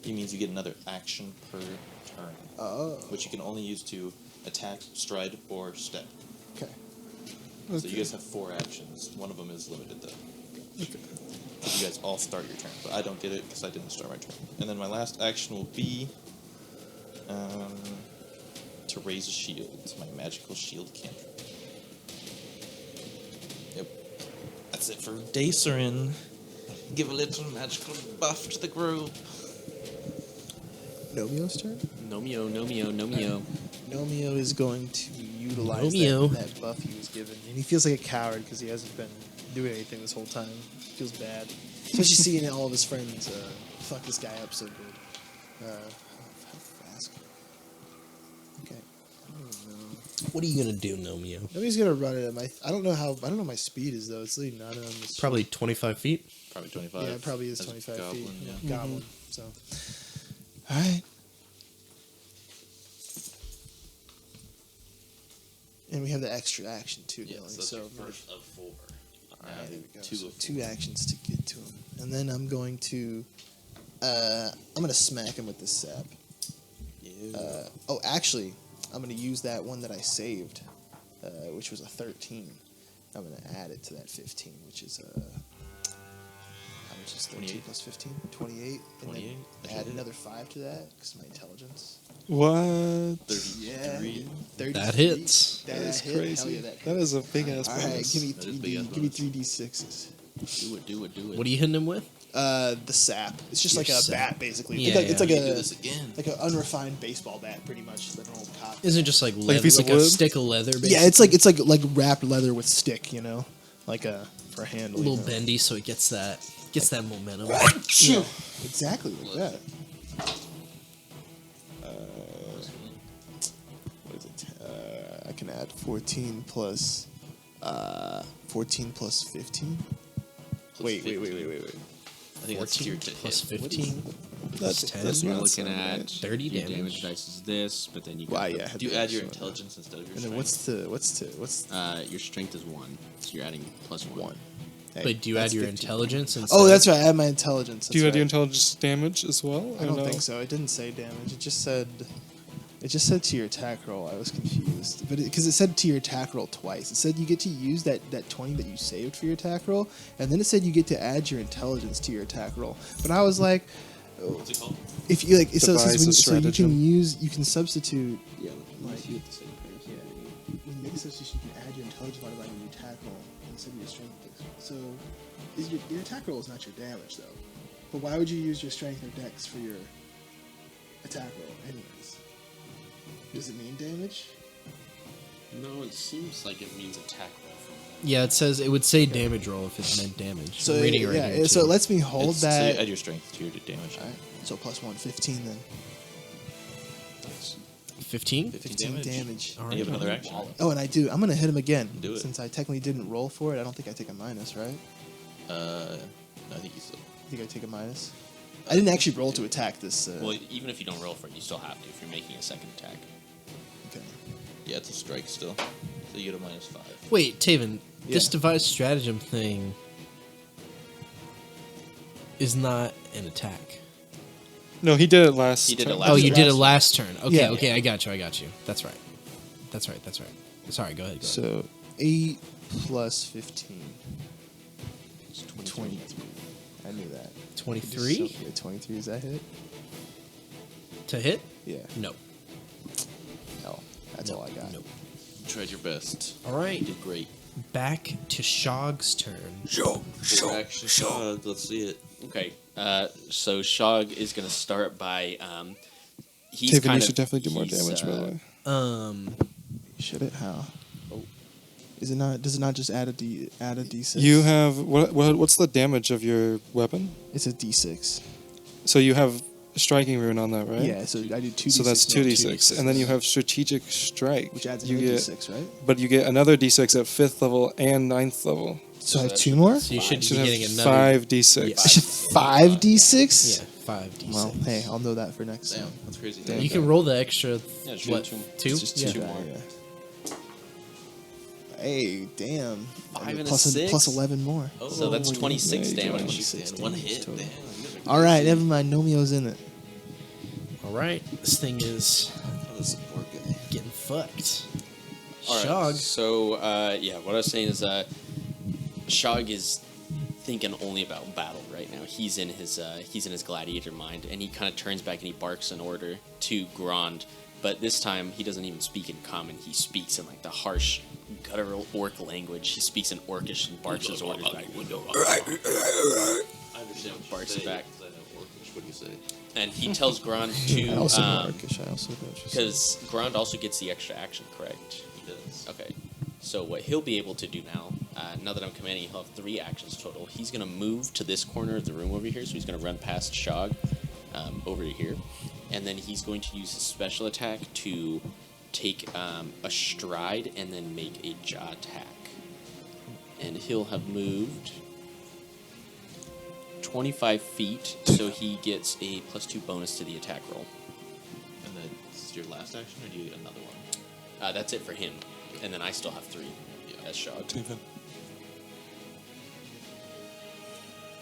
It means you get another action per turn, Oh. which you can only use to attack, stride, or step. Okay. So you guys have 4 actions. One of them is limited, though. You guys all start your turn, but I don't get it because I didn't start my turn. And then my last action will be to raise a shield, my magical shield cantrip. Yep. That's it for Dacerin. Give a little magical buff to the group. Nomio's turn? Nomio, Nomio, Nomio. Nomio is going to utilize Romeo. that buff he was given. And he feels like a coward because he hasn't been doing anything this whole time. Feels bad. Especially seeing all of his friends fuck this guy up so good. How fast? Okay. What are you gonna do, Nomeo? Nobody's gonna run it at my. I don't know what my speed is though. It's really not on this. Probably 25 feet. Probably 25. Yeah, it probably is As a 25 goblin, feet. yeah. Goblin. So. All right. And we have the extra action too, Yeah, don't we? so that's So your first of 4. all right, there we go. Two So of 2 actions to get to him, and then I'm going to. I'm gonna smack him with the sap. Actually, I'm gonna use that one that I saved, which was a 13. I'm gonna add it to that 15, which is how much is 13 28. plus 15? 28. And 28. then That should add hit. another 5 to that because my intelligence. What? 33. 33. That hits. That is hit? Hell crazy. yeah, that That hit. is a big ass All right, bonus. give me That is big ass 3D. Give me bonus. 3d6s. Do it. What are you hitting him with? The sap. It's just Your like a sap. bat, basically. Yeah, It's like Do a this again. like an unrefined baseball bat, pretty much. Like an old cop. Isn't it just like leather, a piece of like a wood? stick of leather? Basically? Yeah, it's like wrapped leather with stick, you know, like for a handling. little you know. bendy, so it gets that momentum. Yeah, exactly like that. What is it? I can add 14 plus 15. Wait. I think that's tier 14 to plus hit. 15 plus 10. that's You're not looking so at much. 30 your damage. damage dice is this, but then you Wow, got yeah. Do you add your intelligence instead of your And then strength? what's your strength is 1, so you're adding plus 1. 1? But do you add your intelligence instead? Oh, that's right. I add my intelligence. Do you that's add your right. intelligence damage as well? I don't think so. It didn't say damage. It just said to your attack roll. I was confused, but because it said to your attack roll twice. It said you get to use that 20 that you saved for your attack roll, and then it said you get to add your intelligence to your attack roll. But I was like, What's it called? if you like, so Devise a so you stratagem. you can substitute. Yeah, Like, when you make a substitution, you can add your intelligence modifier to your attack roll instead of your strength. So, your attack roll is not your damage though. But why would you use your strength or dex for your attack roll, anyways? Does it mean damage? No, it seems like it means attack roll from that. Yeah, it would say damage roll if it meant damage. So I'm reading it right yeah, here, so it too. lets me hold So you that. add your strength to your damage. Alright, so plus 1, 15 then. 15? 15 damage. All And you have right. another action. Oh, and I'm gonna hit him again. Do it. Since I technically didn't roll for it, I don't think I take a minus, right? No, I think you still. I think I take a minus. I didn't actually roll to attack this. Well, even if you don't roll for it, you still have to if you're making a second attack. Okay. Yeah, it's a strike still. So you get a -5. Wait, Taven, this Yeah. device stratagem thing is not an attack. No, he did it last. He did it turn. last Oh, you did it turn. last turn. Okay, Yeah. okay, I got you. That's right. Sorry, go ahead. So 8 plus 15. It's 20. I knew that. 23 Yeah, 23. Is that hit? to hit? Yeah. No. No. That's all I got. Nope. You tried your best. All right, You did great. back to Shog's turn. Show. Action shot. Let's see it. Okay, so Shog is going to start by he's Taven, kind you of should definitely do more he's, damage, by the way. Should it? How? Is it not? Does it not just add a d6? You have what's the damage of your weapon? It's a d6. So you have a striking rune on that, right? Yeah. So I do 2d6. So that's no, 2d6, and then you have strategic strike, which adds you another get, d6, right? but you get another d6 at 5th level and 9th level. So I have that 2 should- more. So you should You be should getting have another 5d6. I should 5d6. Yeah, 5d6. Well, hey, I'll know that for next Damn, time. that's crazy. Damn. You can roll the extra. Yeah, just what? roll 2? It's just Yeah. 2 more. Yeah. Hey, damn. 5 and a Plus 6? plus 11 more. Oh, So that's 26 yeah, you damage. 26 and one damage hit. total. Damn. All right, never mind. Nomio's in it. All right, this thing is Oh, the support guy. getting fucked. All right, Shog. So yeah, what I was saying is Shog is thinking only about battle right now. He's in his gladiator mind, and he kind of turns back and he barks an order to Grond. But this time he doesn't even speak in common. He speaks in like the harsh, guttural orc language. He speaks in orcish and barks his orders back. I understand. what you Barks say, back. 'cause I know Orcish. What do you say? And he tells Grond I also know to Orcish. I also know what you said. because Grond also gets the extra action, correct? He does. Okay. So what he'll be able to do now, now that I'm commanding, he'll have 3 actions total. He's going to move to this corner of the room over here, so he's going to run past Shog over to here. And then he's going to use his special attack to take a stride and then make a jaw attack. And he'll have moved 25 feet, so he gets a +2 bonus to the attack roll. And that's your last action, or do you get another one? That's it for him. And then I still have 3 as Shog. Taevin.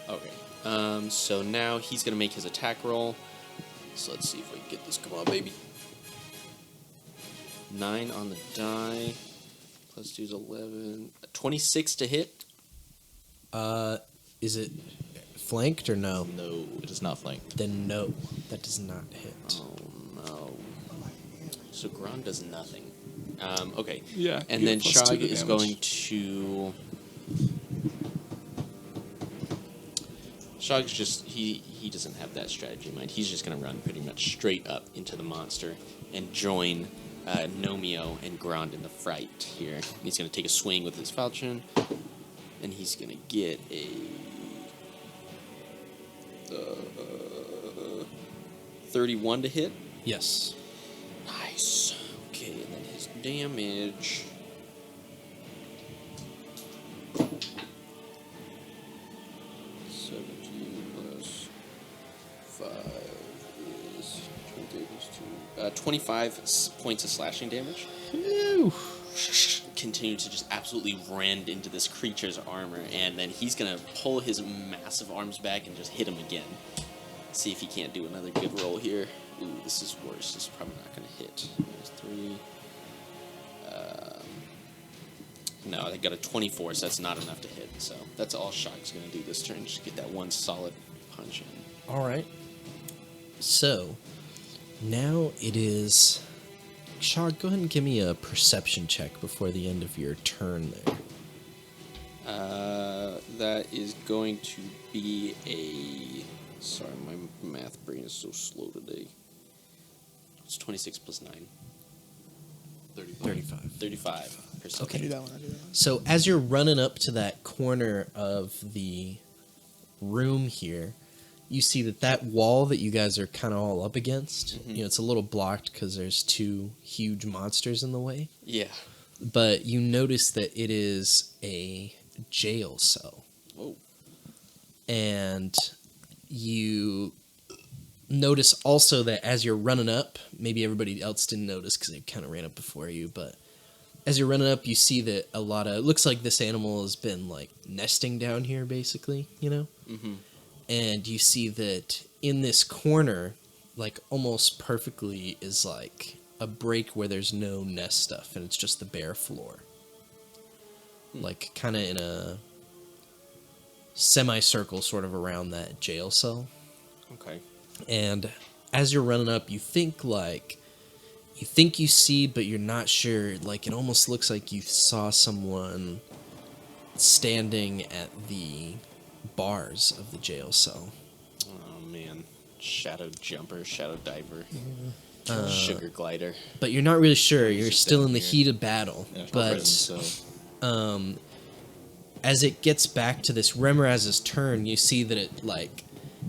Okay. So now he's going to make his attack roll. So let's see if we can get this. Come on, baby. 9 on the die. +2 is 11. 26 to hit. Is it flanked or no? No, it is not flanked. Then no, that does not hit. Oh, no. So Gron does nothing. Okay. Yeah. And you then get +2 Shog to is damage. going to... Shog's just... He doesn't have that strategy in mind. He's just going to run pretty much straight up into the monster and join Nomio and Grond in the fight here. He's going to take a swing with his falchion, and he's going to get a... 31 to hit. Yes. Nice. Okay, and then his damage. +5 is 25 points of slashing damage. Continue to just absolutely rend into this creature's armor, and then he's gonna pull his massive arms back and just hit him again. See if he can't do another good roll here. Ooh, this is worse. This is probably not gonna hit. There's 3. No, I got a 24, so that's not enough to hit. So that's all Shog's gonna do this turn. Just get that one solid punch in. All right. So now it is. Shog, go ahead and give me a perception check before the end of your turn there. That is going to be a... Sorry, my math brain is so slow today. It's 26 plus 9. 35. 35 percent. Okay. I do that one. I do that one. So as you're running up to that corner of the room here, you see that wall that you guys are kind of all up against, you know, it's a little blocked because there's 2 huge monsters in the way. Yeah. But you notice that it is a jail cell. Whoa. And you notice also that as you're running up, maybe everybody else didn't notice because they kind of ran up before you, but as you're running up, you see that a lot of... It looks like this animal has been, like, nesting down here, basically, you know? Mm-hmm. And you see that in this corner, like, almost perfectly is, like, a break where there's no nest stuff, and it's just the bare floor. Like, kind of in a semicircle sort of around that jail cell. Okay. And as you're running up, you think you see, but you're not sure. Like, it almost looks like you saw someone standing at the bars of the jail cell. Oh, man. Shadow jumper, shadow diver, sugar glider. But you're not really sure. You're just still down in the here. heat of battle. Yeah, But so as it gets back to this Remoraz's turn, you see that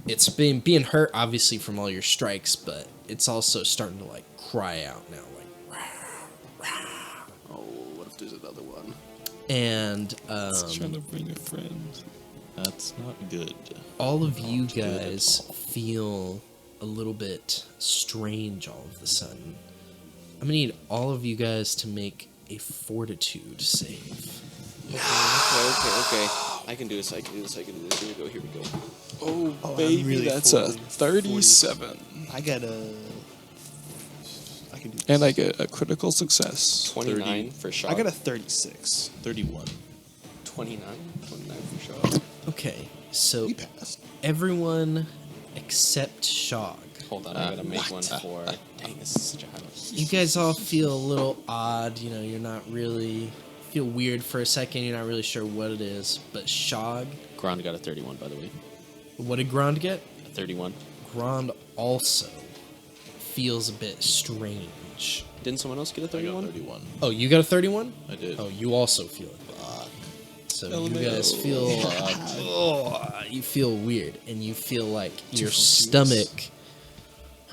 it's been being hurt, obviously, from all your strikes, but it's also starting to, like, cry out now, like, rah, rah. Oh, what if there's another one? And It's trying to bring a friend. that's not good. all of you Not good at guys all. feel a little bit strange all of a sudden. I'm gonna need all of you guys to make a fortitude save. Okay. I can do this, Here we go. Oh, Oh, I'm baby, really that's a 40. 37. I got a. I can do this. And I get a critical success. 29 for Shog. I got a 36. 31. 29 for Shog. Okay, so You passed. everyone except Shog. Hold on, I gotta make one for... Dang, this is such a high one. You guys all feel a little odd, you know, you're not really... Feel weird for a second, you're not really sure what it is. But Shog, Grond got a 31, by the way. what did Grond get? A 31. Grond also feels a bit strange. Didn't someone else get a I got 31? 31. Oh, you got a 31? I did. Oh, you also feel it. So you LMAO. guys feel... you feel weird, and you feel like your stomach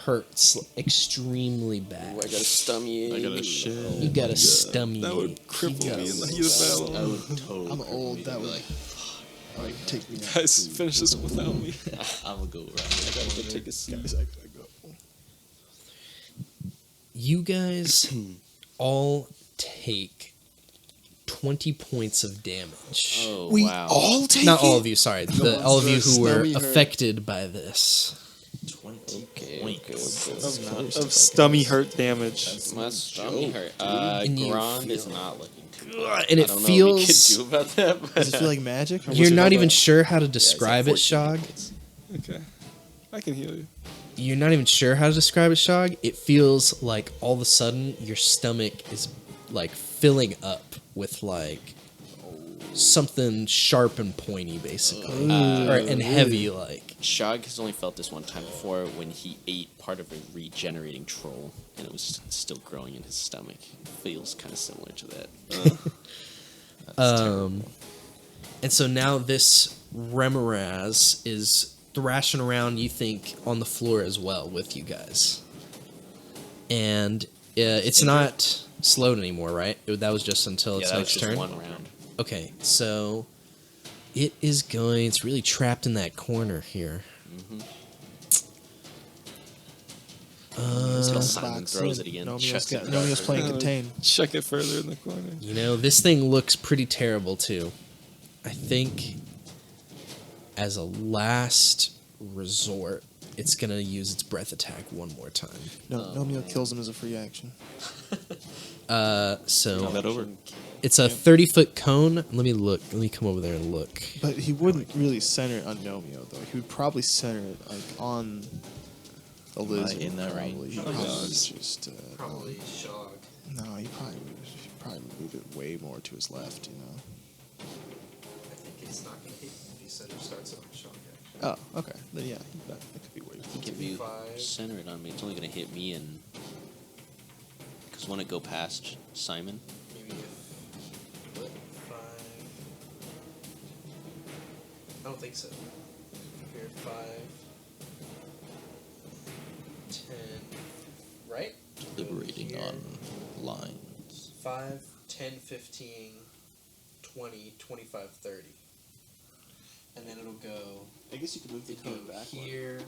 hurts extremely bad. I got a stummy. I got a shit. You got a stummy. That would cripple me in the heat of battle. I would totally. I'm old. That would like, take me out. Guys, finish this without me. I'm gonna go around. I gotta go take a seat. Guys, I gotta go. You guys all take 20 points of damage. Oh, We wow. all take Not all it? of you, sorry. The All of you ones who that were stummy hurt. affected by this. 20 Okay, points. okay. That's not Of stummy hurt damage. My stomach hurt. And you Grand feel- is not looking too good. And I it don't know what we feels... could do about that. But Does it feel like magic? Or You're what's it not called? even sure how to describe it, 14 Shog. points. Okay. I can heal you. You're not even sure how to describe it, Shog. It feels like all of a sudden your stomach is like filling up with like something sharp and pointy, basically, and heavy. Like Shog has only felt this one time before when he ate part of a regenerating troll, and it was still growing in his stomach. Feels kind of similar to that. And so now this Remoraz is thrashing around, you think, on the floor as well with you guys. And it's not slowed anymore, right? That was just until Yeah, its that was next just turn. one round. Okay, so it's really trapped in that corner here. Until Box Simon throws in. it again. Nomios chucks it Nomios dark. playing contain. Chuck it further in the corner. You know, this thing looks pretty terrible too. I think as a last resort, it's gonna use its breath attack one more time. No, Nomio kills him as a free action. So Combat over. it's a 30-foot cone. Let me look. Let me come over there and look. But he wouldn't really center it on Nomio, though. He would probably center it like on the lizard. in that probably. range. He'd probably just Shog. no. He'd probably move it way more to his left. You know. I think it's not gonna hit if he starts it on Shog. Oh, okay. Then yeah, that could be where If you center it on me, it's only going to hit me, and because when it go past Simon, Maybe if 5. I don't think so. Here 5, 10. Right? Liberating Here. on lines. 5, 10, 15, 20, 25, 30. And then it'll go. I guess you could move the It'll go here.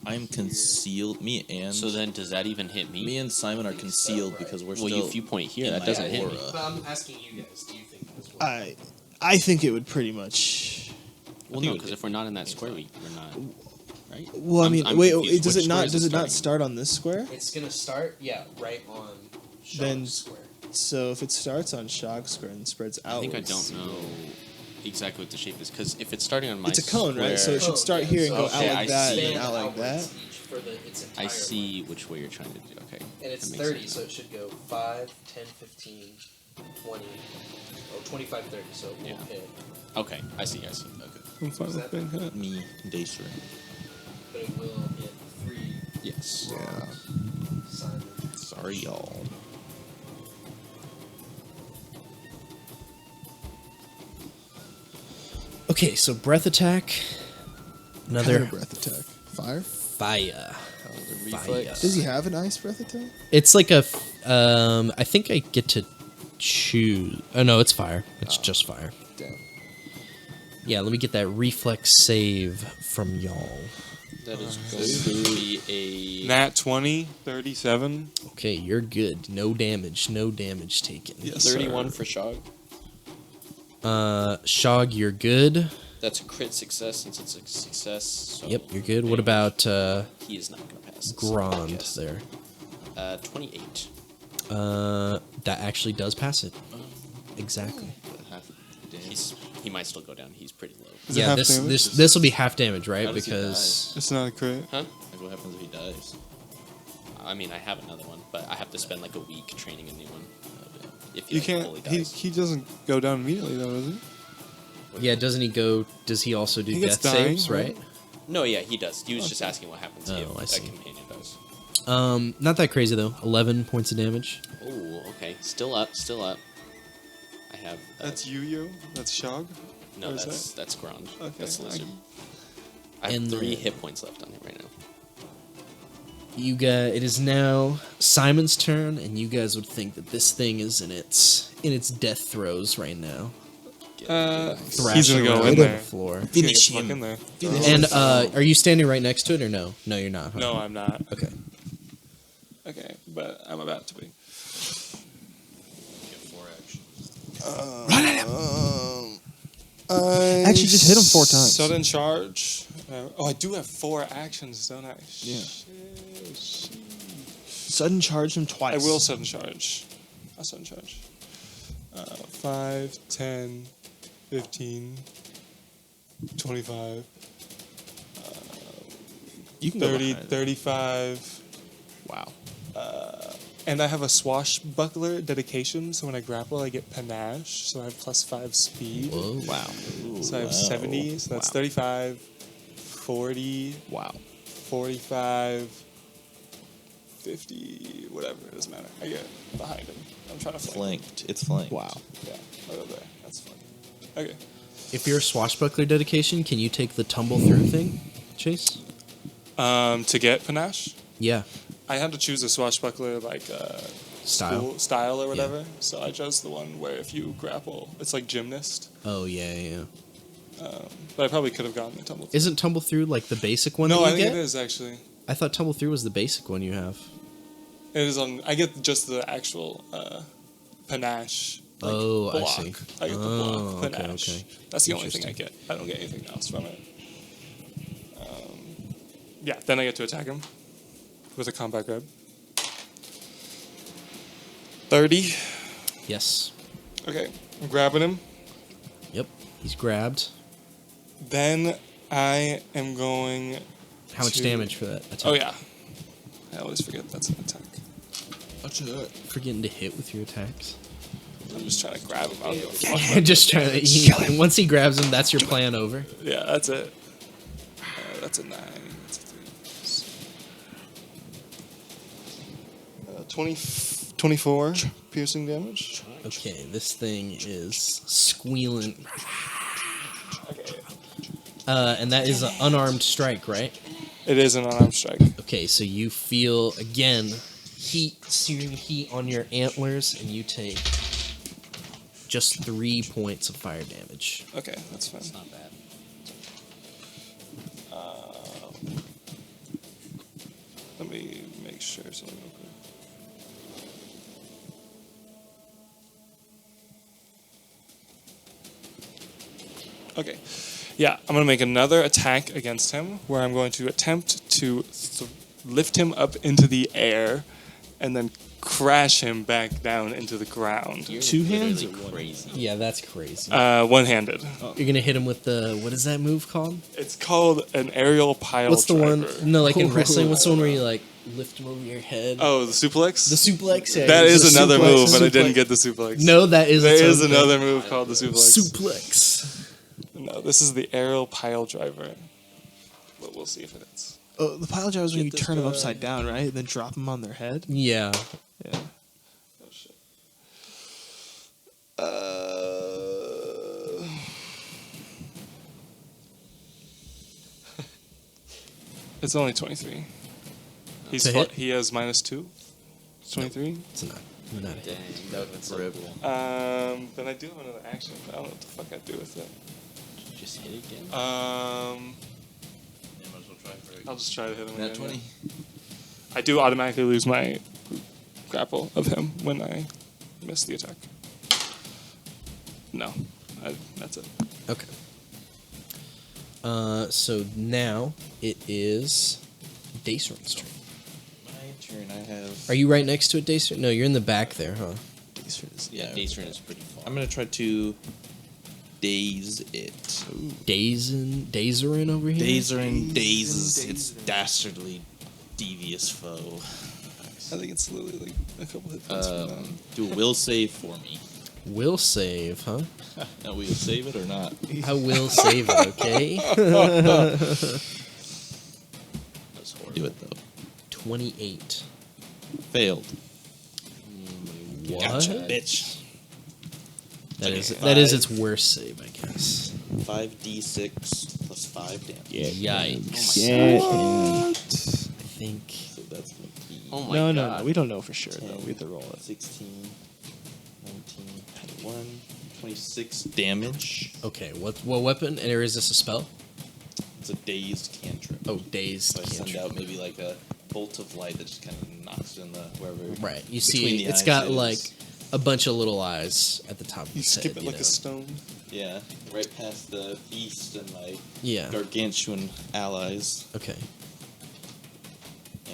I'm concealed. Me and so then does that even hit me? me and Simon are concealed right. because we're well, still. if you point here, in that my doesn't hit me. aura. But I'm asking you guys. Do you think this will? I think it would pretty much. Well, think no, it because would if we're not in that square, we're not. Right? Well, I I'm- mean, I'm wait. confused. Does Which it not? square is Does it not starting? start on this square? It's gonna start, right on Shog's Then- square. So if it starts on Shog Square and spreads I outwards, think I don't know exactly what the shape is because if it's starting on my It's a cone, right? So it square, should start here and go Okay, out I like that see. and out like that. For its entire I see which way you're trying to do. Okay, And it's that makes 30, sense. so it should go 5, 10, 15, 20, 25, 30, so it won't Yeah. hit. Okay, I see. Okay. I'm fine with being hit. Me, Dacer. But it will hit 3 Yes. Yeah. Simon. Sorry, y'all. Okay, so breath attack. Another Counter breath attack. Fire. fire. Reflex. Does he have an ice breath attack? It's like a. I think I get to choose. Oh no, it's fire. It's just fire. Damn. Yeah, let me get that reflex save from y'all. That is going to be a Nat 20, 37. Okay, you're good. No damage. No damage taken. Yes, 31 sir. for Shog. Shog, you're good. That's a crit success since it's a success. So Yep, you're good. What about he is not going to pass. this, I Grand guess. there? 28. That actually does pass it. Exactly. He might still go down. He's pretty low. Is it Yeah, half this damage? this will be half damage, right? How does he Because It's not a crit. Huh? Like, what happens if he dies? I mean, I have another one, but I have to spend like a week training a new one. If he You like, can't. fully He, dies. he doesn't go down immediately though, does he? yeah, doesn't he go? Does he also do He gets death dying, saves? Right. No, yeah, he does. He was just asking what happens Oh, if I a see. companion dies. Not that crazy though. 11 points of damage. Oh, okay. Still up. I have. That's Yu-Yo. That's Shog. No, Or is that's Grand. Okay, That's I- Lizard. I have And 3 the- hit points left on it right now. You guys, it is now Simon's turn, and you guys would think that this thing is in its death throes right now. He's Thrashing gonna go around in on there. the floor. Finish him. In there. And are you standing right next to it or no? No, you're not. Huh? No, I'm not. Okay. Okay, but I'm about to be. Actually, just hit him 4 times. Sudden charge. I do have 4 actions, don't I? Yeah. Shit. Sudden charge him I twice. will sudden charge. I'll sudden charge. 5, 10, 15, 25, You can go 30, behind. 35. Wow. And I have a swashbuckler dedication, so when I grapple, I get panache, so I have +5 speed. Whoa. Wow. So I have 70, so that's 35, 40, Wow. 45, 50, whatever, it doesn't matter. I get behind him. I'm trying to flank him. Flanked. It's flanked. Wow. Yeah, right over there. That's fine. Okay. If you're a swashbuckler dedication, can you take the tumble through thing, Chase? To get panache, Yeah. I had to choose a swashbuckler like Style. style or whatever. So I chose the one where if you grapple, it's like gymnast. Oh yeah. But I probably could have gotten the tumble. Isn't tumble through like the basic one? No, that I you think get? it is actually. I thought tumble through was the basic one you have. It is on. I get just the actual panache. Like, Oh, I block. see. I get the Oh, block okay, panache. okay. That's the only thing I get. I don't get anything else from it. Yeah, then I get to attack him with a combat grab. 30. Yes. Okay, I'm grabbing him. Yep. He's grabbed. Then I am going. How much to- damage for that attack? Oh yeah, I always forget that's an attack. Forgetting to hit with your attacks. I'm just trying to grab him out of the Just trying to. Once he grabs him, that's your plan over. Yeah, that's it. That's a 9. That's a 3. 24 piercing damage. Okay, this thing is squealing. And that is an unarmed strike, right? It is an unarmed strike. Okay, so you feel again heat, searing heat on your antlers, and you take just 3 points of fire damage. Okay, that's fine. It's not bad. Let me make sure something real quick. Okay. Yeah, I'm going to make another attack against him where I'm going to attempt to lift him up into the air and then crash him back down into the ground. You're 2 hands literally or one? crazy. Yeah, that's crazy. One-handed. You're gonna hit him with the what is that move called? It's called an aerial pile What's the driver. one? No, like in wrestling, what's the one where you like lift him over your head? Oh, the suplex? The suplex. Yeah, That it's is a another suplex. move, but I Suplex. didn't get the suplex. No, that is. There its is own thing. another move called the suplex. Suplex. No, this is the aerial pile driver. But we'll see if it is. Oh, the pile drive is when Get you this turn them guy. upside down, right? And then drop them on their head. Yeah. Yeah. Oh, shit. It's only 23. He's To hit? he has -2. It's 23. It's not. Not a hit. Dang, that would have been so cool. Then I do have another action, but I don't know what the fuck I'd do with it. Just hit again. Yeah, might as well try for it. I'll just try to hit him Nat again. 20. I do automatically lose my grapple of him when I miss the attack. No, that's it. Okay. So now it is Daceron's turn. My turn. I have. Are you right next to it, Daceron? No, you're in the back there, huh? Yeah, Daceron is pretty far. I'm gonna try to daze it. Dazerin over here? Dazerin dazes its dastardly, devious foe. I think it's literally like a couple hit points from that. Do a will save for me. Will save, huh? Now, will you save it or not? I will save it, okay? That's horrible. Do it though. 28. Failed. What? Gotcha, bitch. That is Okay. that is its worst save, I guess. 5d6 plus 5 damage. Yikes. Yeah. I think So that's Oh my No, god. no. We don't know for sure, though. We have to roll it. 16, 19, 21, 26 damage. Okay, what weapon? And is this a spell? It's a dazed cantrip. Oh, dazed So I send cantrip. out maybe like a bolt of light that just kind of knocks in the wherever. Right. You between see, the it's eyes got is. like a bunch of little eyes at the top of You its skip head. it like a stone. Yeah, right past the beast and my Yeah. gargantuan allies. Okay.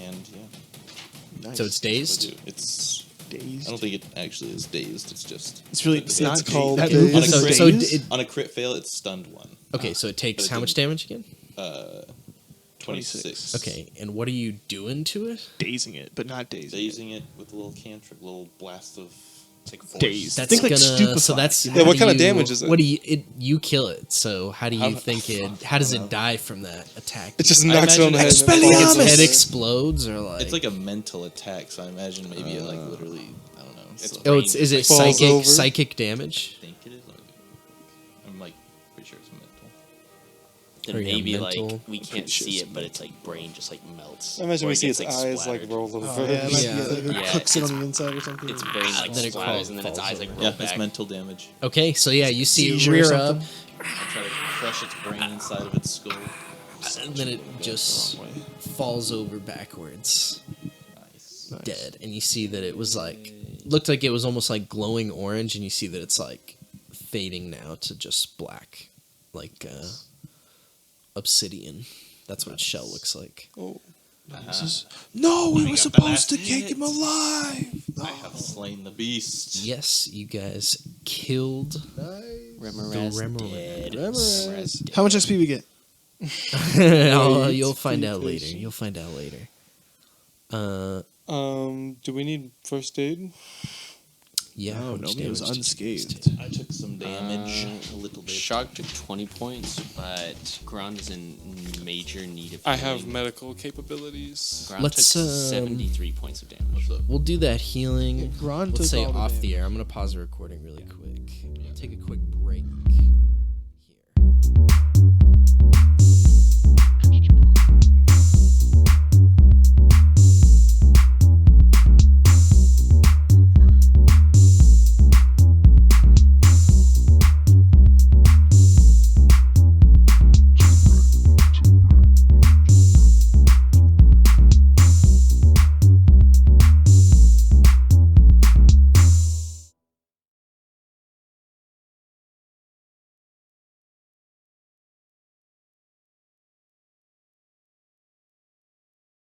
And yeah, Nice. So it's dazed. what do- it's. Dazed. I don't think it actually is dazed. It's just. It's really. It's not called that dazed. move On a isn't crit- so dazed? it- On a crit fail, it's stunned one. Okay, so it takes But it how much didn't- damage again? 26. Okay, and what are you doing to it? Dazing it, but not dazing. Dazing it with a little cantrip, little blast of. It's like force. Dazed. That's Think like gonna. stupefy, So that's you know? how Yeah, what do kind of you- damage is it? What do you? You kill it. So how do you How- think it? How does it die from that attack? It just I knocks it on the head. imagine- and then Its falls head over. explodes, or like It's like a mental attack, so I imagine maybe it like literally. I don't know. It's so- oh, it's is it Falls psychic over. psychic damage? I think it is. I'm like pretty sure it's mental. Or, Then yeah, maybe mental- like we can't sure see it's it, but its like brain just like melts. I imagine or we it see its gets, eyes splattered. like roll over. Oh, yeah, like, Yeah. it Yeah, cooks it on it's- the inside or something. Its brain like Then it splatters, and then its falls eyes like over. roll Yeah, back. it's mental damage. Okay, so yeah, you see it Seizure or rear up, something? I try to crush its brain inside of its skull. and then it just falls over backwards, Nice. Nice. dead. And you see that it was like looked like it was almost like glowing orange, and you see that it's like fading now to just black, like obsidian. That's what its shell looks like. Oh, No, we We were got the supposed last to take him hit. alive. I have slain the beast. Yes, you guys killed Remoraz the dead. Remoraz. How much XP we get? You'll find out later. patient. You'll find out later. do we need first aid? Yeah. No, how much nobody was damage did you unscathed. take? I took some damage, a little bit. Shock took 20 points, but Grond is in major need of I have healing. medical capabilities. Grond Let's, took 73 points of damage. We'll do that healing. Yeah, Gron Let's took say all the off the damage. air. I'm gonna pause the recording really quick. Take a quick break here.